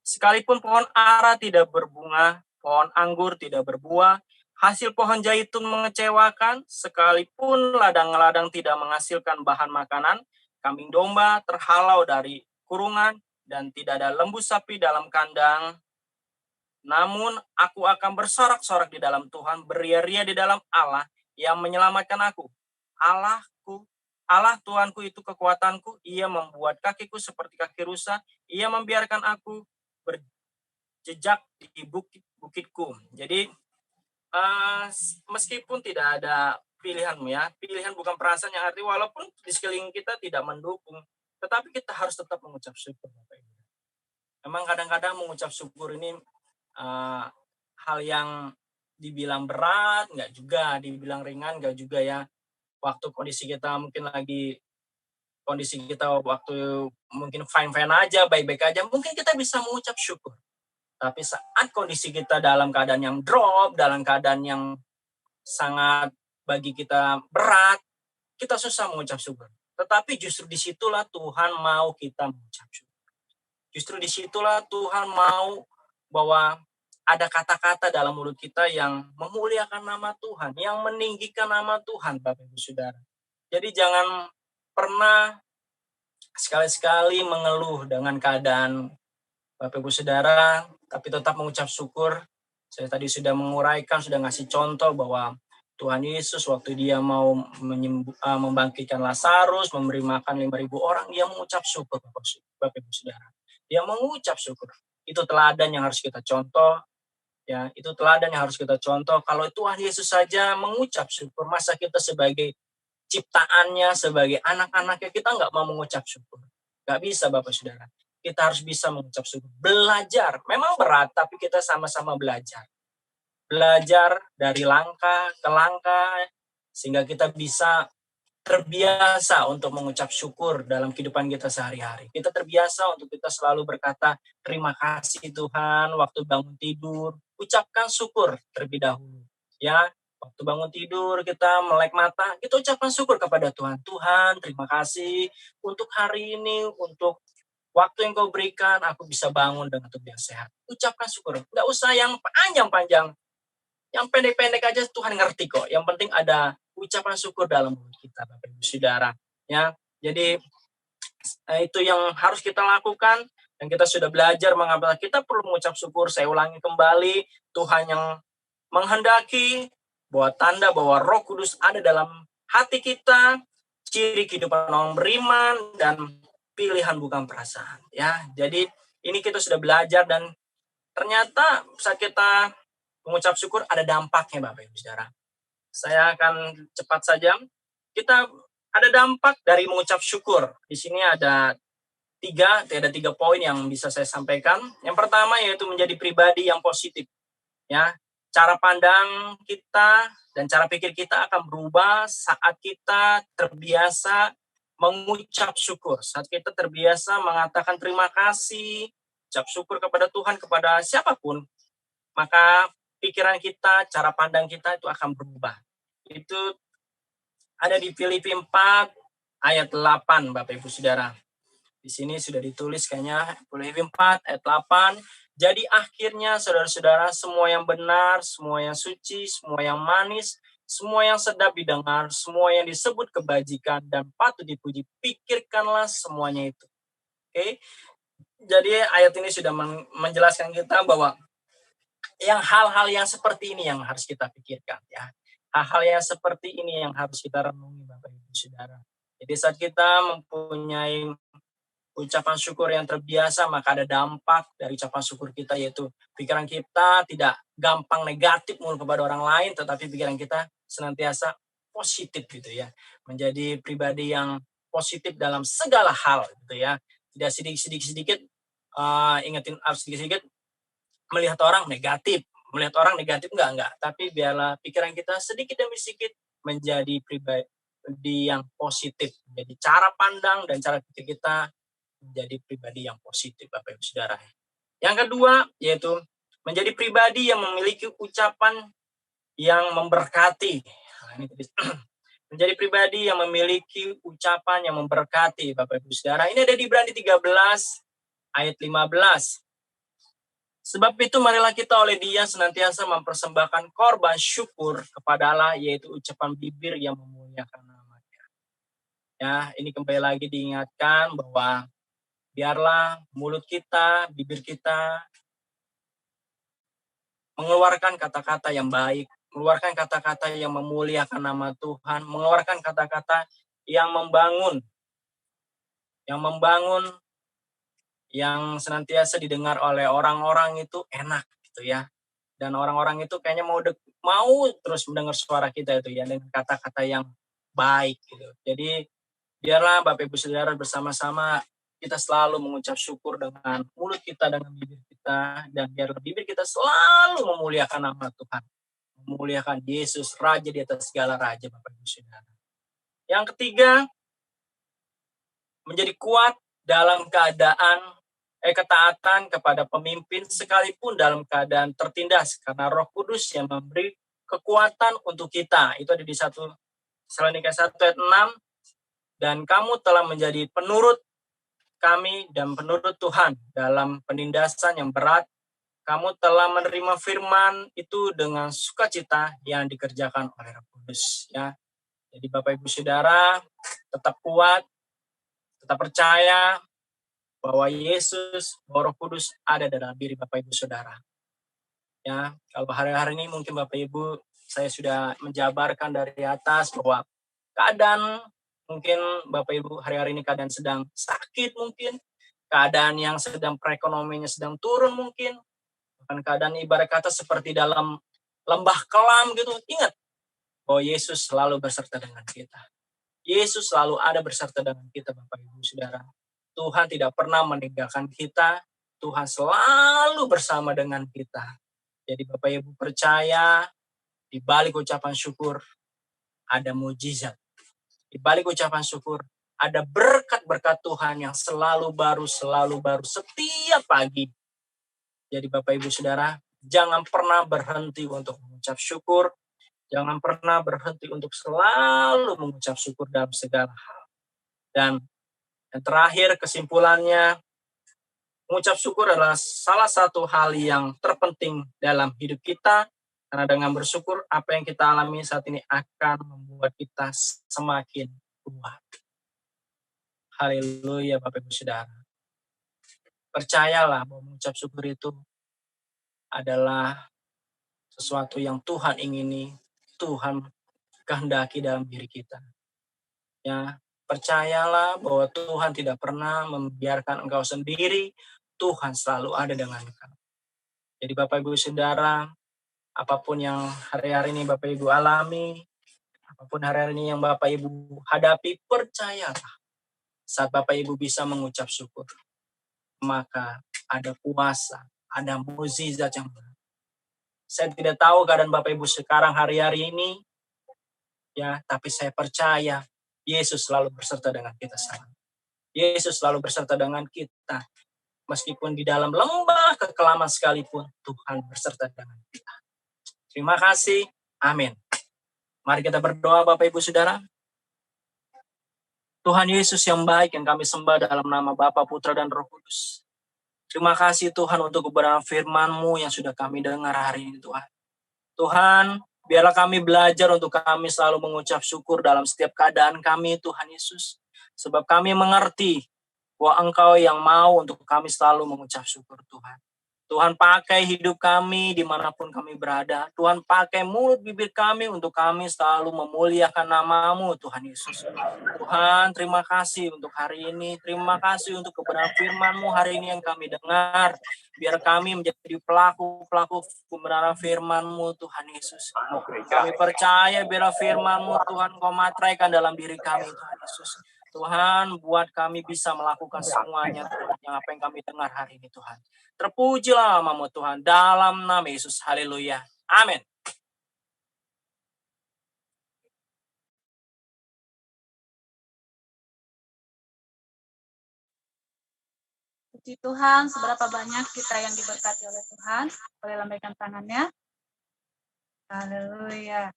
Sekalipun pohon ara tidak berbunga, pohon anggur tidak berbuah, hasil pohon zaitun mengecewakan, sekalipun ladang-ladang tidak menghasilkan bahan makanan, kambing domba terhalau dari kurungan, dan tidak ada lembu sapi dalam kandang. Namun aku akan bersorak-sorak di dalam Tuhan, beria-ria di dalam Allah yang menyelamatkan aku. Allah Tuhanku itu kekuatanku, ia membuat kakiku seperti kaki rusa, ia membiarkan aku berjejak di bukitku. Jadi meskipun tidak ada pilihanmu ya, pilihan bukan perasaan, yang arti walaupun di sekeliling kita tidak mendukung, tetapi kita harus tetap mengucap syukur. Memang kadang-kadang mengucap syukur ini hal yang dibilang berat, enggak juga, dibilang ringan, enggak juga ya. Waktu kondisi kita mungkin mungkin fine-fine aja, baik-baik aja, mungkin kita bisa mengucap syukur. Tapi saat kondisi kita dalam keadaan yang drop, dalam keadaan yang sangat bagi kita berat, kita susah mengucap syukur. Tetapi justru disitulah Tuhan mau kita mengucap syukur. Justru disitulah Tuhan mau bahwa ada kata-kata dalam mulut kita yang memuliakan nama Tuhan, yang meninggikan nama Tuhan, Bapak Ibu Saudara. Jadi jangan pernah sekali-sekali mengeluh dengan keadaan Bapak Ibu Saudara, tapi tetap mengucap syukur. Saya tadi sudah menguraikan, sudah ngasih contoh bahwa Tuhan Yesus waktu dia mau membangkitkan Lazarus, memberi makan 5.000 orang, dia mengucap syukur, Bapak Ibu Saudara. Dia mengucap syukur. Itu teladan yang harus kita contoh. Ya, itu teladan yang harus kita contoh. Kalau Tuhan Yesus saja mengucap syukur, masa kita sebagai ciptaannya, sebagai anak-anaknya, kita nggak mau mengucap syukur? Nggak bisa, Bapak Saudara. Kita harus bisa mengucap syukur. Belajar, memang berat, tapi kita sama-sama belajar. Belajar dari langkah ke langkah, sehingga kita bisa terbiasa untuk mengucap syukur dalam kehidupan kita sehari-hari. Kita terbiasa untuk kita selalu berkata, terima kasih Tuhan, waktu bangun tidur, ucapkan syukur terlebih dahulu. Ya, waktu bangun tidur, kita melek mata, kita ucapkan syukur kepada Tuhan. Tuhan, terima kasih untuk hari ini, untuk waktu yang kau berikan, aku bisa bangun dengan tubuh yang sehat. Ucapkan syukur. Nggak usah yang panjang-panjang. Yang pendek-pendek aja Tuhan ngerti kok. Yang penting ada ucapan syukur dalam mulut kita, Bapak Ibu Saudara. Ya, jadi itu yang harus kita lakukan. Dan kita sudah belajar mengambil, kita perlu mengucap syukur. Saya ulangi kembali, Tuhan yang menghendaki bahwa tanda bahwa Roh Kudus ada dalam hati kita, ciri kehidupan orang beriman, dan pilihan bukan perasaan. Ya, jadi ini kita sudah belajar, dan ternyata saat kita mengucap syukur ada dampaknya, Bapak Ibu Saudara. Saya akan cepat saja. Kita ada dampak dari mengucap syukur. Di sini ada tiga poin yang bisa saya sampaikan. Yang pertama yaitu menjadi pribadi yang positif. Ya, cara pandang kita dan cara pikir kita akan berubah saat kita terbiasa mengucap syukur. Saat kita terbiasa mengatakan terima kasih, ucap syukur kepada Tuhan, kepada siapapun, maka pikiran kita, cara pandang kita itu akan berubah. Itu ada di Filipi 4 ayat 8, Bapak Ibu Saudara. Di sini sudah ditulis kayaknya Filipi 4 ayat 8. Jadi akhirnya saudara-saudara, semua yang benar, semua yang suci, semua yang manis, semua yang sedap didengar, semua yang disebut kebajikan dan patut dipuji, pikirkanlah semuanya itu. Oke. Jadi ayat ini sudah menjelaskan kita bahwa yang hal-hal yang seperti ini yang harus kita pikirkan, ya. Hal-hal yang seperti ini yang harus kita renungi, Bapak Ibu Saudara. Jadi saat kita mempunyai ucapan syukur yang terbiasa, maka ada dampak dari ucapan syukur kita, yaitu pikiran kita tidak gampang negatif mulu kepada orang lain, tetapi pikiran kita senantiasa positif gitu ya. Menjadi pribadi yang positif dalam segala hal gitu ya. Tidak sedikit-sedikit ingetin sedikit-sedikit melihat orang negatif. Melihat orang negatif enggak. Tapi biarlah pikiran kita sedikit demi sedikit menjadi pribadi yang positif. Jadi cara pandang dan cara pikir kita menjadi pribadi yang positif, Bapak Ibu Saudara. Yang kedua, yaitu menjadi pribadi yang memiliki ucapan yang memberkati. Menjadi pribadi yang memiliki ucapan yang memberkati, Bapak Ibu Saudara. Ini ada di Ibrani 13 ayat 15. Sebab itu marilah kita oleh Dia senantiasa mempersembahkan korban syukur kepada Allah, yaitu ucapan bibir yang memuliakan nama-Nya. Ya, ini kembali lagi diingatkan bahwa biarlah mulut kita, bibir kita mengeluarkan kata-kata yang baik, mengeluarkan kata-kata yang memuliakan nama Tuhan, mengeluarkan kata-kata yang membangun, yang senantiasa didengar oleh orang-orang itu enak gitu ya. Dan orang-orang itu kayaknya mau terus mendengar suara kita itu ya, dengan kata-kata yang baik gitu. Jadi biarlah Bapak Ibu Saudara bersama-sama kita selalu mengucap syukur dengan mulut kita, dengan bibir kita, dan biarlah bibir kita selalu memuliakan nama Tuhan, memuliakan Yesus, Raja di atas segala raja, Bapak Ibu Saudara. Yang ketiga, menjadi kuat dalam ketaatan kepada pemimpin sekalipun dalam keadaan tertindas, karena Roh Kudus yang memberi kekuatan untuk kita. Itu ada di 1 Tesalonika 1 ayat 6. Dan kamu telah menjadi penurut kami dan penurut Tuhan dalam penindasan yang berat. Kamu telah menerima firman itu dengan sukacita yang dikerjakan oleh Roh Kudus. Ya. Jadi Bapak Ibu Saudara tetap kuat, tetap percaya bahwa Yesus, bahwa Roh Kudus ada dalam diri Bapak Ibu Saudara. Ya, kalau hari-hari ini mungkin Bapak Ibu saya sudah menjabarkan dari atas bahwa keadaan mungkin Bapak Ibu hari-hari ini keadaan sedang sakit mungkin, keadaan yang sedang perekonomiannya sedang turun mungkin, bahkan keadaan ibarat kata seperti dalam lembah kelam gitu. Ingat bahwa Yesus selalu beserta dengan kita. Yesus selalu ada beserta dengan kita, Bapak Ibu Saudara. Tuhan tidak pernah meninggalkan kita, Tuhan selalu bersama dengan kita. Jadi Bapak Ibu percaya, di balik ucapan syukur ada mujizat. Di balik ucapan syukur, ada berkat-berkat Tuhan yang selalu baru setiap pagi. Jadi Bapak Ibu Saudara, jangan pernah berhenti untuk mengucap syukur. Jangan pernah berhenti untuk selalu mengucap syukur dalam segala hal. Dan yang terakhir kesimpulannya, mengucap syukur adalah salah satu hal yang terpenting dalam hidup kita. Karena dengan bersyukur, apa yang kita alami saat ini akan membuat kita semakin kuat. Haleluya Bapak Ibu Saudara. Percayalah bahwa mengucap syukur itu adalah sesuatu yang Tuhan ingini, Tuhan kehendaki dalam diri kita. Ya, percayalah bahwa Tuhan tidak pernah membiarkan engkau sendiri, Tuhan selalu ada dengan engkau. Jadi Bapak Ibu Saudara, apapun yang hari-hari ini Bapak Ibu alami, apapun hari-hari ini yang Bapak Ibu hadapi, percayalah. Saat Bapak Ibu bisa mengucap syukur, maka ada kuasa, ada mukjizat yang benar. Saya tidak tahu keadaan Bapak Ibu sekarang hari-hari ini, ya, tapi saya percaya Yesus selalu berserta dengan kita sekarang. Yesus selalu berserta dengan kita. Meskipun di dalam lembah kekelaman sekalipun, Tuhan berserta dengan kita. Terima kasih. Amin. Mari kita berdoa Bapak Ibu Saudara. Tuhan Yesus yang baik yang kami sembah dalam nama Bapa, Putra, dan Roh Kudus. Terima kasih Tuhan untuk kebenaran firman-Mu yang sudah kami dengar hari ini Tuhan. Tuhan, biarlah kami belajar untuk kami selalu mengucap syukur dalam setiap keadaan kami Tuhan Yesus. Sebab kami mengerti bahwa Engkau yang mau untuk kami selalu mengucap syukur Tuhan. Tuhan pakai hidup kami dimanapun kami berada. Tuhan pakai mulut bibir kami untuk kami selalu memuliakan nama-Mu Tuhan Yesus. Tuhan terima kasih untuk hari ini. Terima kasih untuk kebenaran firman-Mu hari ini yang kami dengar. Biar kami menjadi pelaku-pelaku kebenaran firman-Mu Tuhan Yesus. Kami percaya biar firman-Mu Tuhan Kau matraikan dalam diri kami Tuhan Yesus. Tuhan buat kami bisa melakukan semuanya Tuhan yang apa yang kami dengar hari ini Tuhan. Terpujilah nama-Mu Tuhan dalam nama Yesus. Haleluya. Amin. Puji Tuhan, seberapa banyak kita yang diberkati oleh Tuhan. Boleh lambaikan tangannya. Haleluya.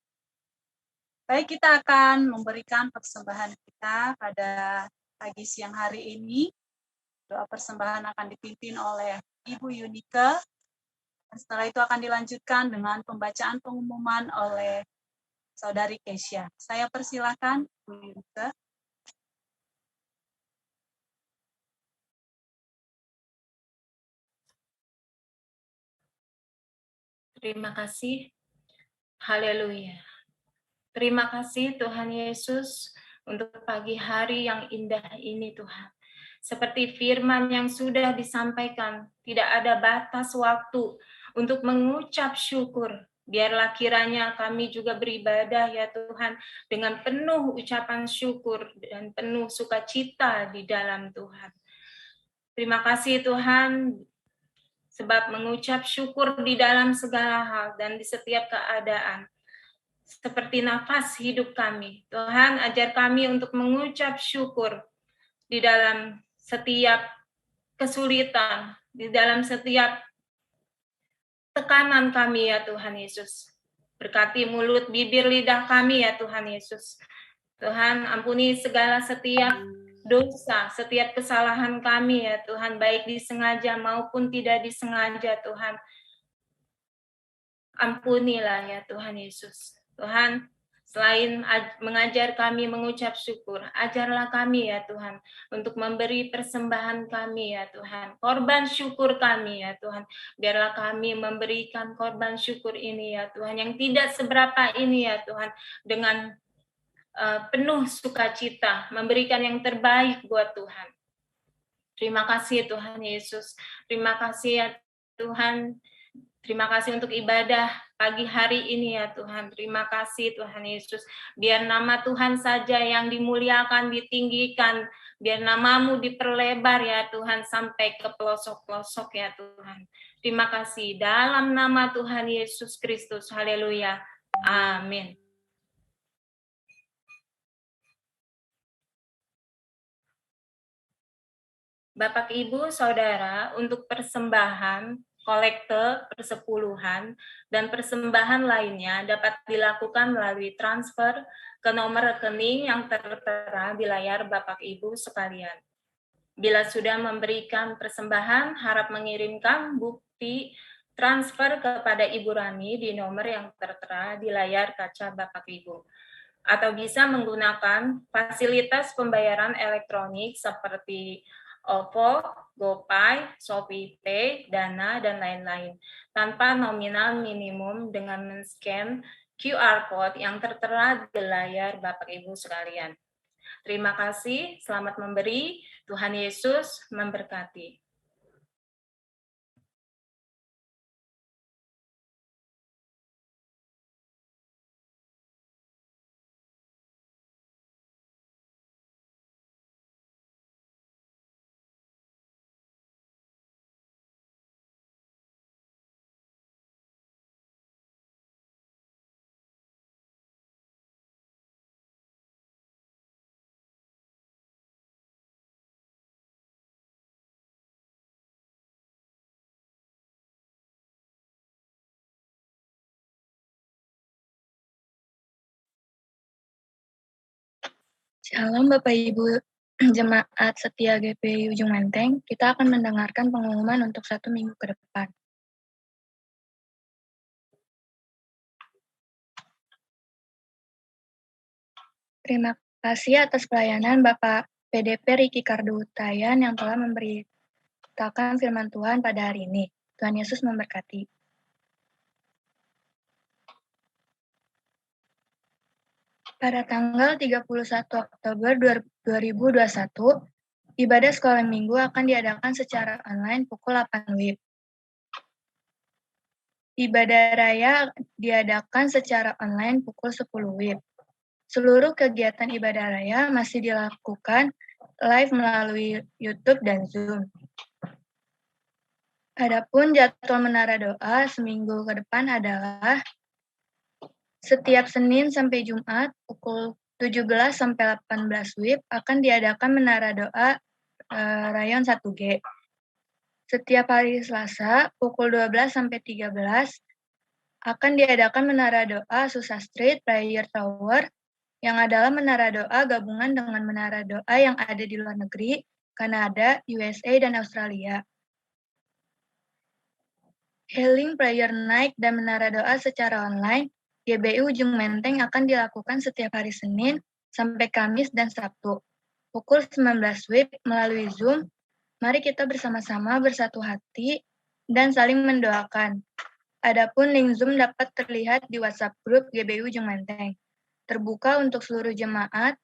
Baik, kita akan memberikan persembahan kita pada pagi siang hari ini. Doa persembahan akan dipimpin oleh Ibu Yunike. Dan setelah itu akan dilanjutkan dengan pembacaan pengumuman oleh Saudari Kesia. Saya persilakan, Bu Yunike. Terima kasih. Haleluya. Terima kasih Tuhan Yesus untuk pagi hari yang indah ini Tuhan. Seperti firman yang sudah disampaikan, tidak ada batas waktu untuk mengucap syukur. Biarlah kiranya kami juga beribadah ya Tuhan dengan penuh ucapan syukur dan penuh sukacita di dalam Tuhan. Terima kasih Tuhan, sebab mengucap syukur di dalam segala hal dan di setiap keadaan. Seperti nafas hidup kami. Tuhan, ajar kami untuk mengucap syukur di dalam setiap kesulitan, di dalam setiap tekanan kami ya Tuhan Yesus. Berkati mulut, bibir, lidah kami ya Tuhan Yesus. Tuhan, ampuni segala setiap dosa, setiap kesalahan kami ya Tuhan, baik disengaja maupun tidak disengaja Tuhan. Ampunilah ya Tuhan Yesus. Tuhan, selain mengajar kami mengucap syukur, ajarlah kami ya Tuhan untuk memberi persembahan kami ya Tuhan. Korban syukur kami ya Tuhan. Biarlah kami memberikan korban syukur ini ya Tuhan, yang tidak seberapa ini ya Tuhan, dengan penuh sukacita, memberikan yang terbaik buat Tuhan. Terima kasih Tuhan Yesus. Terima kasih ya Tuhan. Terima kasih untuk ibadah pagi hari ini ya Tuhan. Terima kasih Tuhan Yesus. Biar nama Tuhan saja yang dimuliakan, ditinggikan. Biar nama-Mu diperlebar ya Tuhan sampai ke pelosok-pelosok ya Tuhan. Terima kasih. Dalam nama Tuhan Yesus Kristus. Haleluya. Amin. Bapak, Ibu, Saudara, untuk persembahan, kolekte, persepuluhan, dan persembahan lainnya dapat dilakukan melalui transfer ke nomor rekening yang tertera di layar Bapak Ibu sekalian. Bila sudah memberikan persembahan, harap mengirimkan bukti transfer kepada Ibu Rani di nomor yang tertera di layar kaca Bapak Ibu. Atau bisa menggunakan fasilitas pembayaran elektronik seperti OVO, GoPay, ShopeePay, Dana, dan lain-lain, tanpa nominal minimum dengan men-scan QR Code yang tertera di layar Bapak Ibu sekalian. Terima kasih, selamat memberi, Tuhan Yesus memberkati. Shalom Bapak Ibu Jemaat Setia GPI Ujung Menteng, kita akan mendengarkan pengumuman untuk 1 minggu ke depan. Terima kasih atas pelayanan Bapak PDP Riki Kardutayan yang telah memberitakan firman Tuhan pada hari ini. Tuhan Yesus memberkati. Pada tanggal 31 Oktober 2021, ibadah sekolah minggu akan diadakan secara online pukul 8 WIB. Ibadah raya diadakan secara online pukul 10 WIB. Seluruh kegiatan ibadah raya masih dilakukan live melalui YouTube dan Zoom. Adapun jadwal menara doa seminggu ke depan adalah setiap Senin sampai Jumat pukul 17 sampai 18 WIB akan diadakan menara doa Rayon 1G. Setiap hari Selasa pukul 12 sampai 13 akan diadakan menara doa Susah Street Prayer Tower yang adalah menara doa gabungan dengan menara doa yang ada di luar negeri, Kanada, USA, dan Australia. Healing Prayer Night dan menara doa secara online GBI Ujung Menteng akan dilakukan setiap hari Senin sampai Kamis dan Sabtu. Pukul 19 WIB melalui Zoom, mari kita bersama-sama bersatu hati dan saling mendoakan. Adapun link Zoom dapat terlihat di WhatsApp grup GBI Ujung Menteng. Terbuka untuk seluruh jemaat,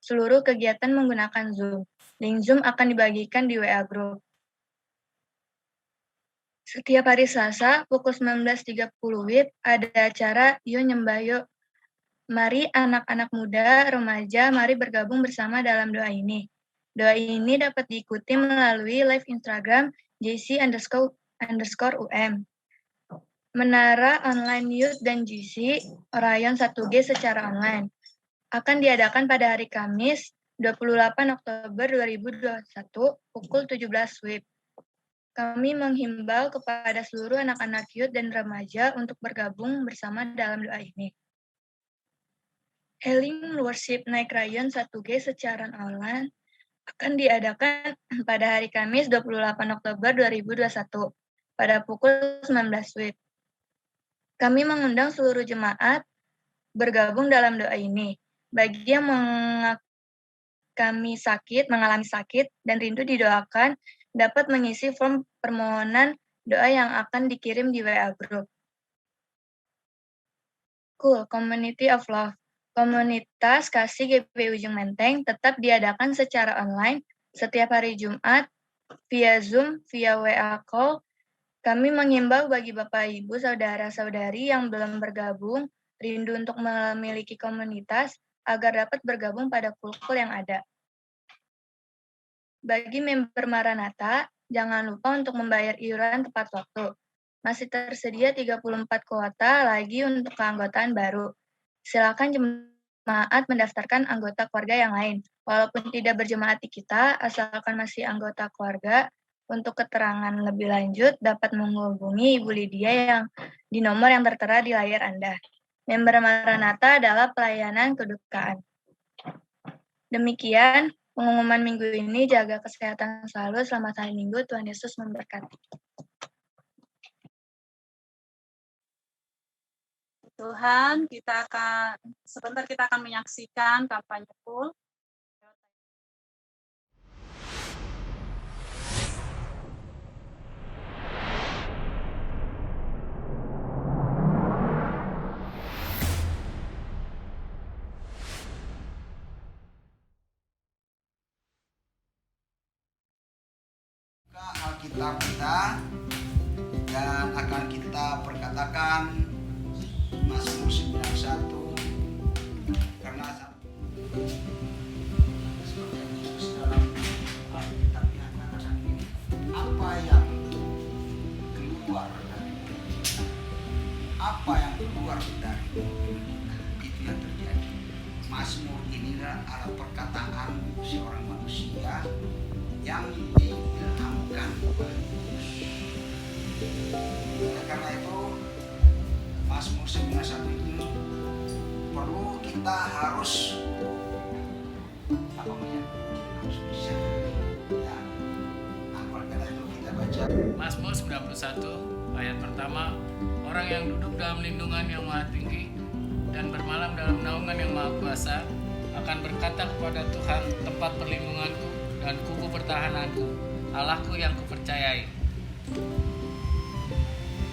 seluruh kegiatan menggunakan Zoom. Link Zoom akan dibagikan di WA Group. Setiap hari Selasa, pukul 19.30 WIB, ada acara Yuk Nyembah Yuk. Mari anak-anak muda, remaja, mari bergabung bersama dalam doa ini. Doa ini dapat diikuti melalui live Instagram JC_UM. Menara online Youth dan GC Rayon 1G secara online akan diadakan pada hari Kamis 28 Oktober 2021 pukul 17 WIB. Kami menghimbau kepada seluruh anak-anak youth dan remaja untuk bergabung bersama dalam doa ini. Healing Worship Night Rayon 1G secara online akan diadakan pada hari Kamis 28 Oktober 2021 pada pukul 19 WIB. Kami mengundang seluruh jemaat bergabung dalam doa ini. Bagi yang mengalami sakit, dan rindu didoakan, dapat mengisi form permohonan doa yang akan dikirim di WA Group. Cool, Community of Love. Komunitas Kasih GBI Ujung Menteng tetap diadakan secara online setiap hari Jumat via Zoom, via WA Call. Kami mengimbau bagi Bapak, Ibu, Saudara-saudari yang belum bergabung, rindu untuk memiliki komunitas, agar dapat bergabung pada kulkul yang ada. Bagi member Maranatha, jangan lupa untuk membayar iuran tepat waktu. Masih tersedia 34 kuota lagi untuk keanggotaan baru. Silakan jemaat mendaftarkan anggota keluarga yang lain. Walaupun tidak berjemaat di kita, asalkan masih anggota keluarga, untuk keterangan lebih lanjut dapat menghubungi Ibu Lydia yang di nomor yang tertera di layar Anda. Member Maranatha adalah pelayanan kedukaan. Demikian pengumuman minggu ini. Jaga kesehatan selalu. Selamat hari Minggu. Tuhan Yesus memberkati. Tuhan, sebentar kita akan menyaksikan kampanye full. Alkitab kita dan akan kita perkatakan Mazmur 91 karena seperti Yesus dalam Alkitab yang mengatakan ini, apa yang keluar dari itu yang terjadi. Mazmur ini adalah perkataan seorang manusia yang diilhamkan oleh Yesus. Karena itu Mazmur 91 itu perlu kita harus apa namanya harus bisa ya. Oleh karena itu kita baca Mazmur 91 ayat pertama, orang yang duduk dalam lindungan yang maha tinggi dan bermalam dalam naungan yang maha kuasa akan berkata kepada Tuhan, tempat perlindunganku dan kuku pertahananku, Allahku yang kupercayai.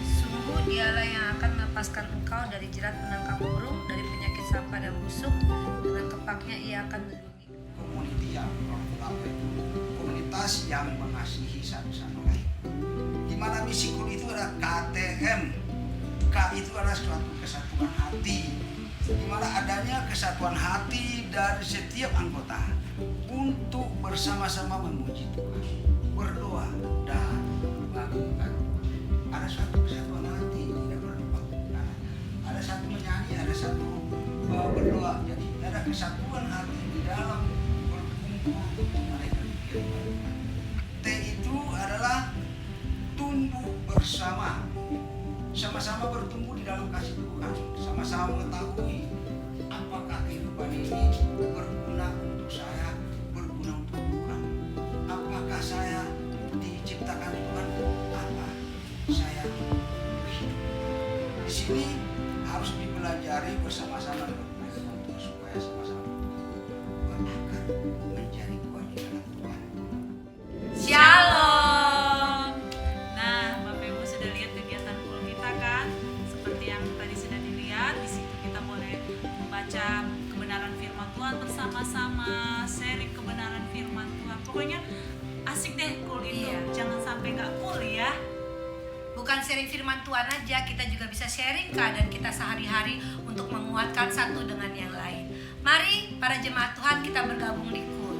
Sungguh dialah yang akan melepaskan engkau dari jerat penangkap burung, dari penyakit sampah dan busuk. Dengan kepaknya ia akan melindungi. komuniti yang apa itu komunitas yang mengasihi satu sama lain. Di mana misi kul itu adalah KTM. K itu adalah suatu kesatuan hati. Di mana adanya kesatuan hati dari setiap anggota untuk bersama-sama memuji Tuhan, berdoa dan melakukan. Ada suatu kesatuan hati, tidak berlupa. Ada satu menyanyi, ada satu berdoa. Jadi ada kesatuan hati di dalam berkumpul untuk mereka dikirkan. T itu adalah tumbuh bersama, sama-sama bertumbuh di dalam kasih Tuhan, sama-sama mengetahui apakah kehidupan ini berguna untuk saya, berguna untuk Tuhan. Apakah saya diciptakan Tuhan, apa saya hidup. Di sini harus dipelajari bersama-sama supaya sama-sama berakar menjadi kewajiban Tuhan. Shalom. Nah, Bapak Ibu sudah lihat kegiatan kul kita kan? Seperti yang tadi sudah dilihat, di situ kita boleh membaca kebenaran firman Tuhan bersama-sama, sharing kebenaran firman Tuhan. Pokoknya asik deh kul itu. Iya. Jangan sampai nggak kul ya. Bukan sharing firman Tuhan aja, kita juga bisa sharing keadaan kita sehari-hari untuk menguatkan satu dengan yang lain. Mari para jemaat Tuhan kita bergabung di KUL.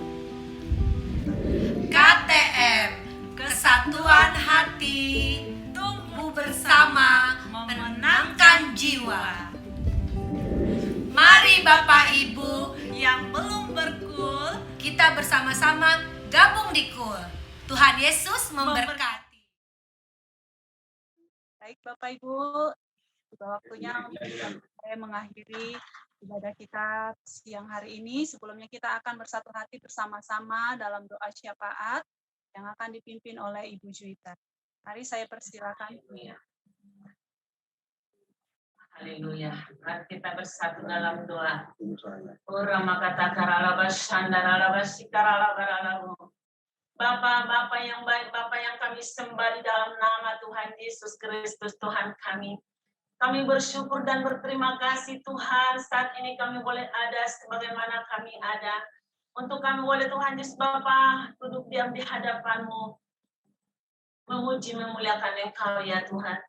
KTM, kesatuan hati, tumbuh bersama, memenangkan jiwa. Mari Bapak Ibu Yang belum berkul, kita bersama-sama gabung di KUL. Tuhan Yesus memberkati. baik Bapak Ibu, sudah waktunya untuk saya mengakhiri ibadah kita siang hari ini. Sebelumnya kita akan bersatu hati bersama-sama dalam doa syafaat yang akan dipimpin oleh Ibu Juwita. Mari saya persilakan. Haleluya. Mari kita bersatu dalam doa. Ora makata karalabas shandaralabas sikaralabaralamu. Bapak yang baik, Bapak yang kami sembah di dalam nama Tuhan Yesus Kristus, Tuhan kami. Kami bersyukur dan berterima kasih Tuhan, saat ini kami boleh ada sebagaimana kami ada. Untuk kami boleh Tuhan Yesus Bapa duduk diam di hadapan-Mu, memuji memuliakan Engkau ya Tuhan.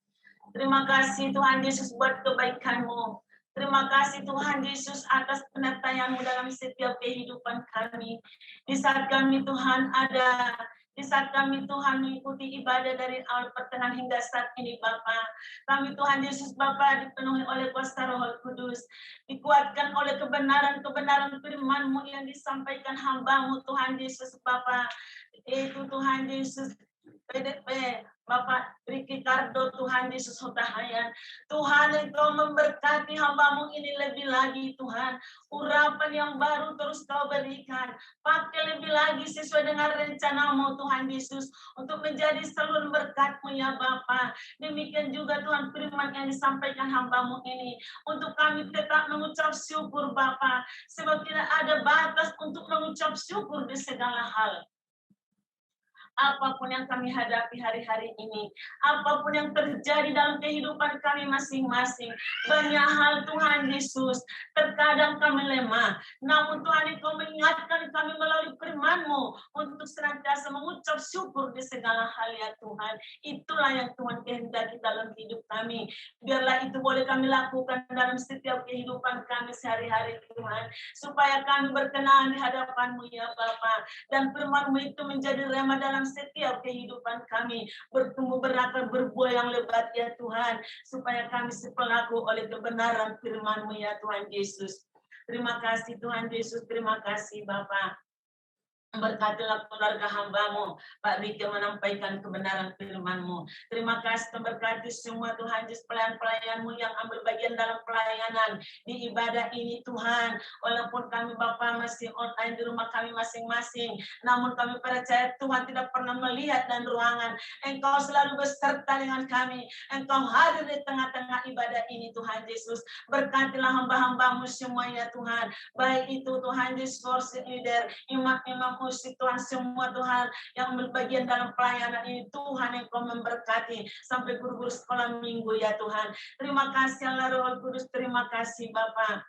Terima kasih Tuhan Yesus buat kebaikan-Mu. Terima kasih Tuhan Yesus atas penyertaan-Mu dalam setiap kehidupan kami. Di saat kami Tuhan ada, di saat kami Tuhan mengikuti ibadah dari awal pertengahan hingga saat ini Bapa. Kami Tuhan Yesus Bapa dipenuhi oleh kuasa Roh Kudus. Dikuatkan oleh kebenaran-kebenaran firman-Mu yang disampaikan hamba-Mu Tuhan Yesus Bapa. Itu Tuhan Yesus PDP Bapak Riki Kardo Tuhan Yesus Hotahayan. Tuhan Engkau memberkati hamba-Mu ini lebih lagi Tuhan. Urapan yang baru terus Kau berikan. Pakai lebih lagi sesuai dengan rencana-Mu Tuhan Yesus. Untuk menjadi seluruh berkat-Mu ya Bapa. Demikian juga Tuhan firman yang disampaikan hamba-Mu ini. Untuk kami tetap mengucap syukur Bapa. Sebab tidak ada batas untuk mengucap syukur di segala hal. Apapun yang kami hadapi hari-hari ini, apapun yang terjadi dalam kehidupan kami masing-masing, banyak hal Tuhan Yesus, terkadang kami lemah, namun Tuhan Engkau mengingatkan kami melalui firman-Mu untuk senantiasa mengucap syukur di segala hal ya Tuhan. Itulah yang Tuhan kehendaki dalam hidup kami. Biarlah itu boleh kami lakukan dalam setiap kehidupan kami sehari-hari Tuhan, supaya kami berkenan di hadapan-Mu ya Bapa, dan firman-Mu itu menjadi rema dalam setiap kehidupan kami, bertumbuh berakar berbuah yang lebat ya Tuhan, supaya kami sepelaku oleh kebenaran firman-Mu ya Tuhan Yesus. Terima kasih Tuhan Yesus, terima kasih Bapa. Berkatilah keluarga hamba-Mu, Pak Riki menyampaikan kebenaran firman-Mu. Terima kasih dan berkati semua Tuhan Yesus pelayan-pelayan-Mu yang ambil bagian dalam pelayanan di ibadah ini Tuhan. Walaupun kami Bapa masih online di rumah kami masing-masing, namun kami percaya Tuhan tidak pernah melihat dan ruangan. Engkau selalu beserta dengan kami. Engkau hadir di tengah-tengah ibadah ini Tuhan Yesus. Berkatilah hamba-hamba-Mu semuanya Tuhan. Baik itu Tuhan Yesus, worship leader, imam-imam musik Tuhan, semua Tuhan yang berbagian dalam pelayanan ini Tuhan yang Kau memberkati sampai guru-guru sekolah minggu ya Tuhan. Terima kasih Allah Roh Kudus, terima kasih Bapa.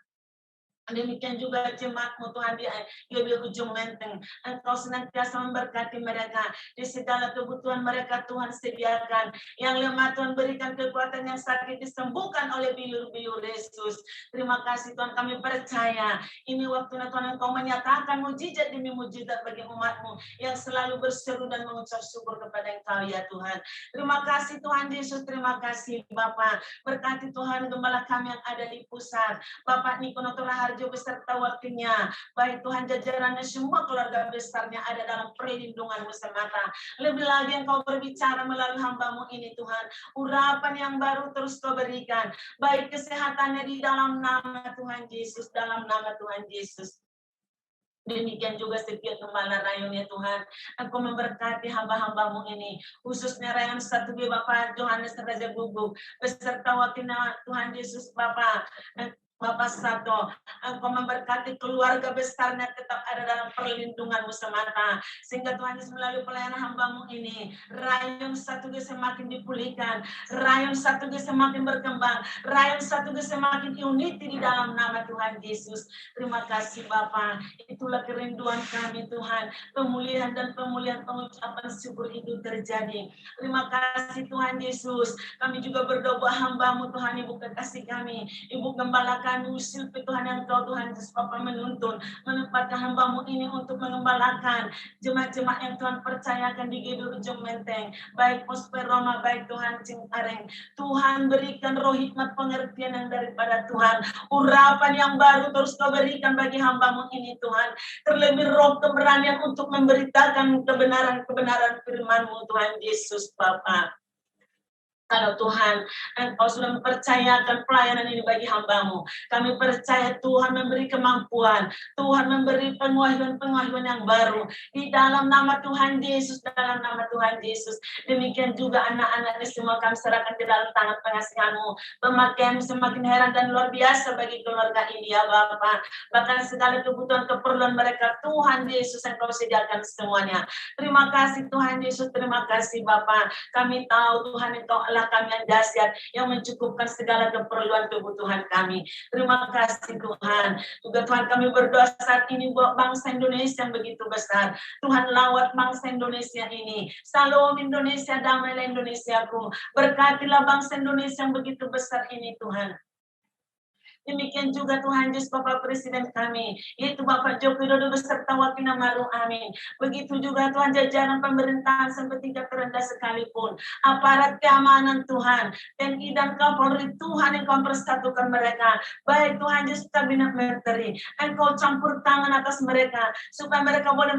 Demikian juga jemaat-Mu Tuhan di ujung menteng. Engkau senantiasa memberkati mereka di segala kebutuhan mereka Tuhan sediakan. Yang lemah Tuhan berikan kekuatan, yang sakit disembuhkan oleh bilur-bilur Yesus. Terima kasih Tuhan, kami percaya ini waktunya Tuhan Engkau menyatakan mujizat demi mujizat bagi umat-Mu yang selalu berseru dan mengucap syukur kepada Engkau ya Tuhan. Terima kasih Tuhan Yesus, terima kasih Bapa. Berkati Tuhan gembala kami yang ada di pusat, Bapak Nikono Toraharjo beserta wakilnya, baik Tuhan jajarannya semua keluarga besarnya ada dalam perlindungan-Mu semata. Lebih lagi Engkau berbicara melalui hamba-Mu ini Tuhan, urapan yang baru terus Kau berikan, baik kesehatannya di dalam nama Tuhan Yesus, dalam nama Tuhan Yesus. Demikian juga setiap gembala rayonnya Tuhan, Engkau memberkati hamba-hamba-Mu ini, khususnya rayon 1B Bapak Johannes Raja Guguk, beserta wakilnya Tuhan Yesus Bapak Sato, Engkau memberkati keluarga besarnya tetap ada dalam perlindungan-Mu semata, sehingga Tuhan Yesus melalui pelayanan hamba-Mu ini, rayon 1G semakin dipulihkan, rayon 1G semakin berkembang, rayon 1G semakin unity di dalam nama Tuhan Yesus. Terima kasih Bapa, itulah kerinduan kami Tuhan, pemulihan dan pemulihan pengucapan syukur itu terjadi. Terima kasih Tuhan Yesus, kami juga berdoa hamba-Mu Tuhan, Ibu kekasih kami, Ibu Gembala kami, usil Tuhan yang Kau Tuhan Yesus Bapa menuntun, menempatkan hamba-Mu ini untuk mengembalakan jemaat-jemaat yang Tuhan percayakan di GBI Ujung Menteng, baik Prosperoma, baik Tuhan Cingkareng. Tuhan berikan roh hikmat pengertian yang daripada Tuhan, urapan yang baru terus Kau berikan bagi hamba-Mu ini Tuhan, terlebih roh keberanian untuk memberitakan kebenaran-kebenaran firman-Mu Tuhan Yesus Bapa. Kalau Tuhan, Engkau sudah mempercayakan pelayanan ini bagi hamba-Mu, kami percaya Tuhan memberi kemampuan, Tuhan memberi penguahian yang baru, di dalam nama Tuhan Yesus, dalam nama Tuhan Yesus. Demikian juga anak-anak ini semua kami serahkan ke dalam tangan pengasihan-Mu. Pemakaian semakin heran dan luar biasa bagi keluarga ini ya Bapa. Bahkan segala kebutuhan keperluan mereka, Tuhan Yesus Engkau sediakan semuanya. Terima kasih Tuhan Yesus, terima kasih Bapa. Kami tahu Tuhan Engkau Allah kami yang dahsyat, yang mencukupkan segala keperluan kebutuhan kami. Terima kasih Tuhan. Juga Tuhan kami berdoa saat ini buat bangsa Indonesia yang begitu besar. Tuhan lawat bangsa Indonesia ini. Salam Indonesia, damailah Indonesiaku. Berkatilah bangsa Indonesia yang begitu besar ini Tuhan. Demikian juga Tuhan Yesus Bapak Presiden kami, yaitu Bapak Joko Widodo beserta wakilnya Maruf Amin. Begitu juga Tuhan jajaran pemerintahan sampai tingkat terendah sekalipun, aparat keamanan Tuhan, TNI dan Kapolri Tuhan yang Kau persatukan mereka. Baik Tuhan Yesus kabinet menteri, Engkau campur tangan atas mereka supaya mereka boleh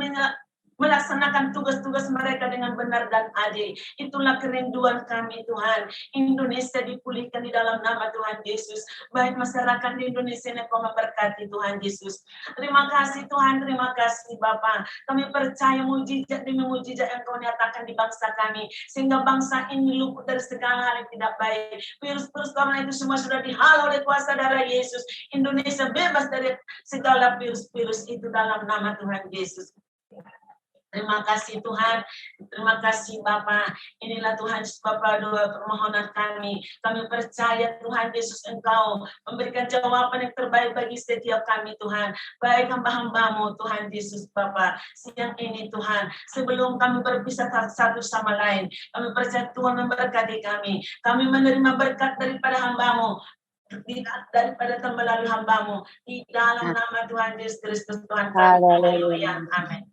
melaksanakan tugas-tugas mereka dengan benar dan adil. Itulah kerinduan kami Tuhan. Indonesia dipulihkan di dalam nama Tuhan Yesus. Baik masyarakat di Indonesia yang Kau memberkati Tuhan Yesus. Terima kasih Tuhan, terima kasih Bapa. Kami percaya mujizat demi mujizat yang Kau nyatakan di bangsa kami, sehingga bangsa ini luput dari segala hal yang tidak baik. Virus-virus corona itu semua sudah dihalau oleh kuasa darah Yesus. Indonesia bebas dari segala virus-virus itu dalam nama Tuhan Yesus. Terima kasih Tuhan, terima kasih Bapa. Inilah Tuhan Bapa doa permohonan kami. Kami percaya Tuhan Yesus Engkau memberikan jawaban yang terbaik bagi setiap kami Tuhan. Baik hamba-hamba-Mu Tuhan Yesus Bapa. Siang ini Tuhan, sebelum kami berpisah satu sama lain, kami percaya Tuhan memberkati kami. Kami menerima berkat daripada hamba-Mu, daripada melalui hamba-Mu. Di dalam nama Tuhan Yesus Kristus Tuhan kami. Haleluya. Amin.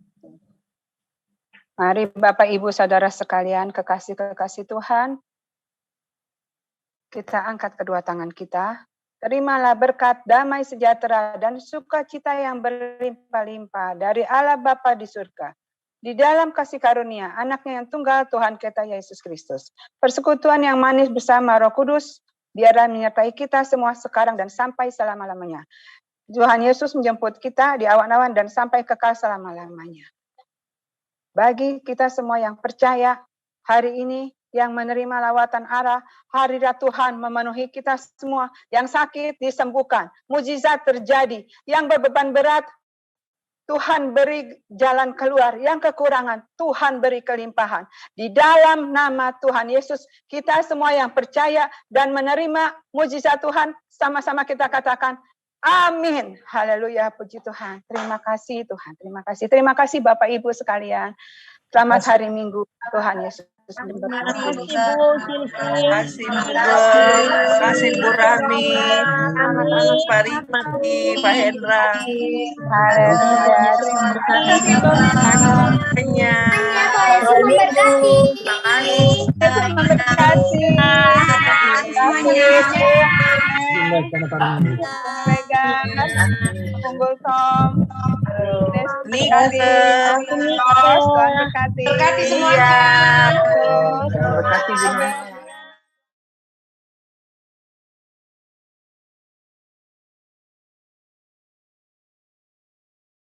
Mari Bapak Ibu Saudara sekalian, kekasih-kekasih Tuhan, kita angkat kedua tangan kita Terimalah berkat, damai sejahtera, dan sukacita yang berlimpah-limpah dari Allah Bapa di surga. Di dalam kasih karunia anaknya yang tunggal Tuhan kita Yesus Kristus. Persekutuan yang manis bersama Roh Kudus, biarlah menyertai kita semua sekarang dan sampai selama-lamanya. Tuhan Yesus menjemput kita di awan-awan dan sampai kekal selama-lamanya. Bagi kita semua yang percaya, hari ini yang menerima lawatan arah, hadirat Tuhan memenuhi kita semua. Yang sakit disembuhkan, mujizat terjadi. Yang berbeban berat, Tuhan beri jalan keluar. Yang kekurangan, Tuhan beri kelimpahan. Di dalam nama Tuhan Yesus, kita semua yang percaya dan menerima mujizat Tuhan, sama-sama kita katakan, amin. Haleluya, puji Tuhan. Terima kasih Tuhan, terima kasih. Terima kasih Bapak Ibu sekalian. Selamat hari Minggu, Tuhan Yesus. Terima kasih Bu Silvi, terima kasih Bu Rami, Pak Riki, Pak Hendra. Haleluya. Terima kasih. Unggul Tom, Tuhan berkati. Berkati semuanya.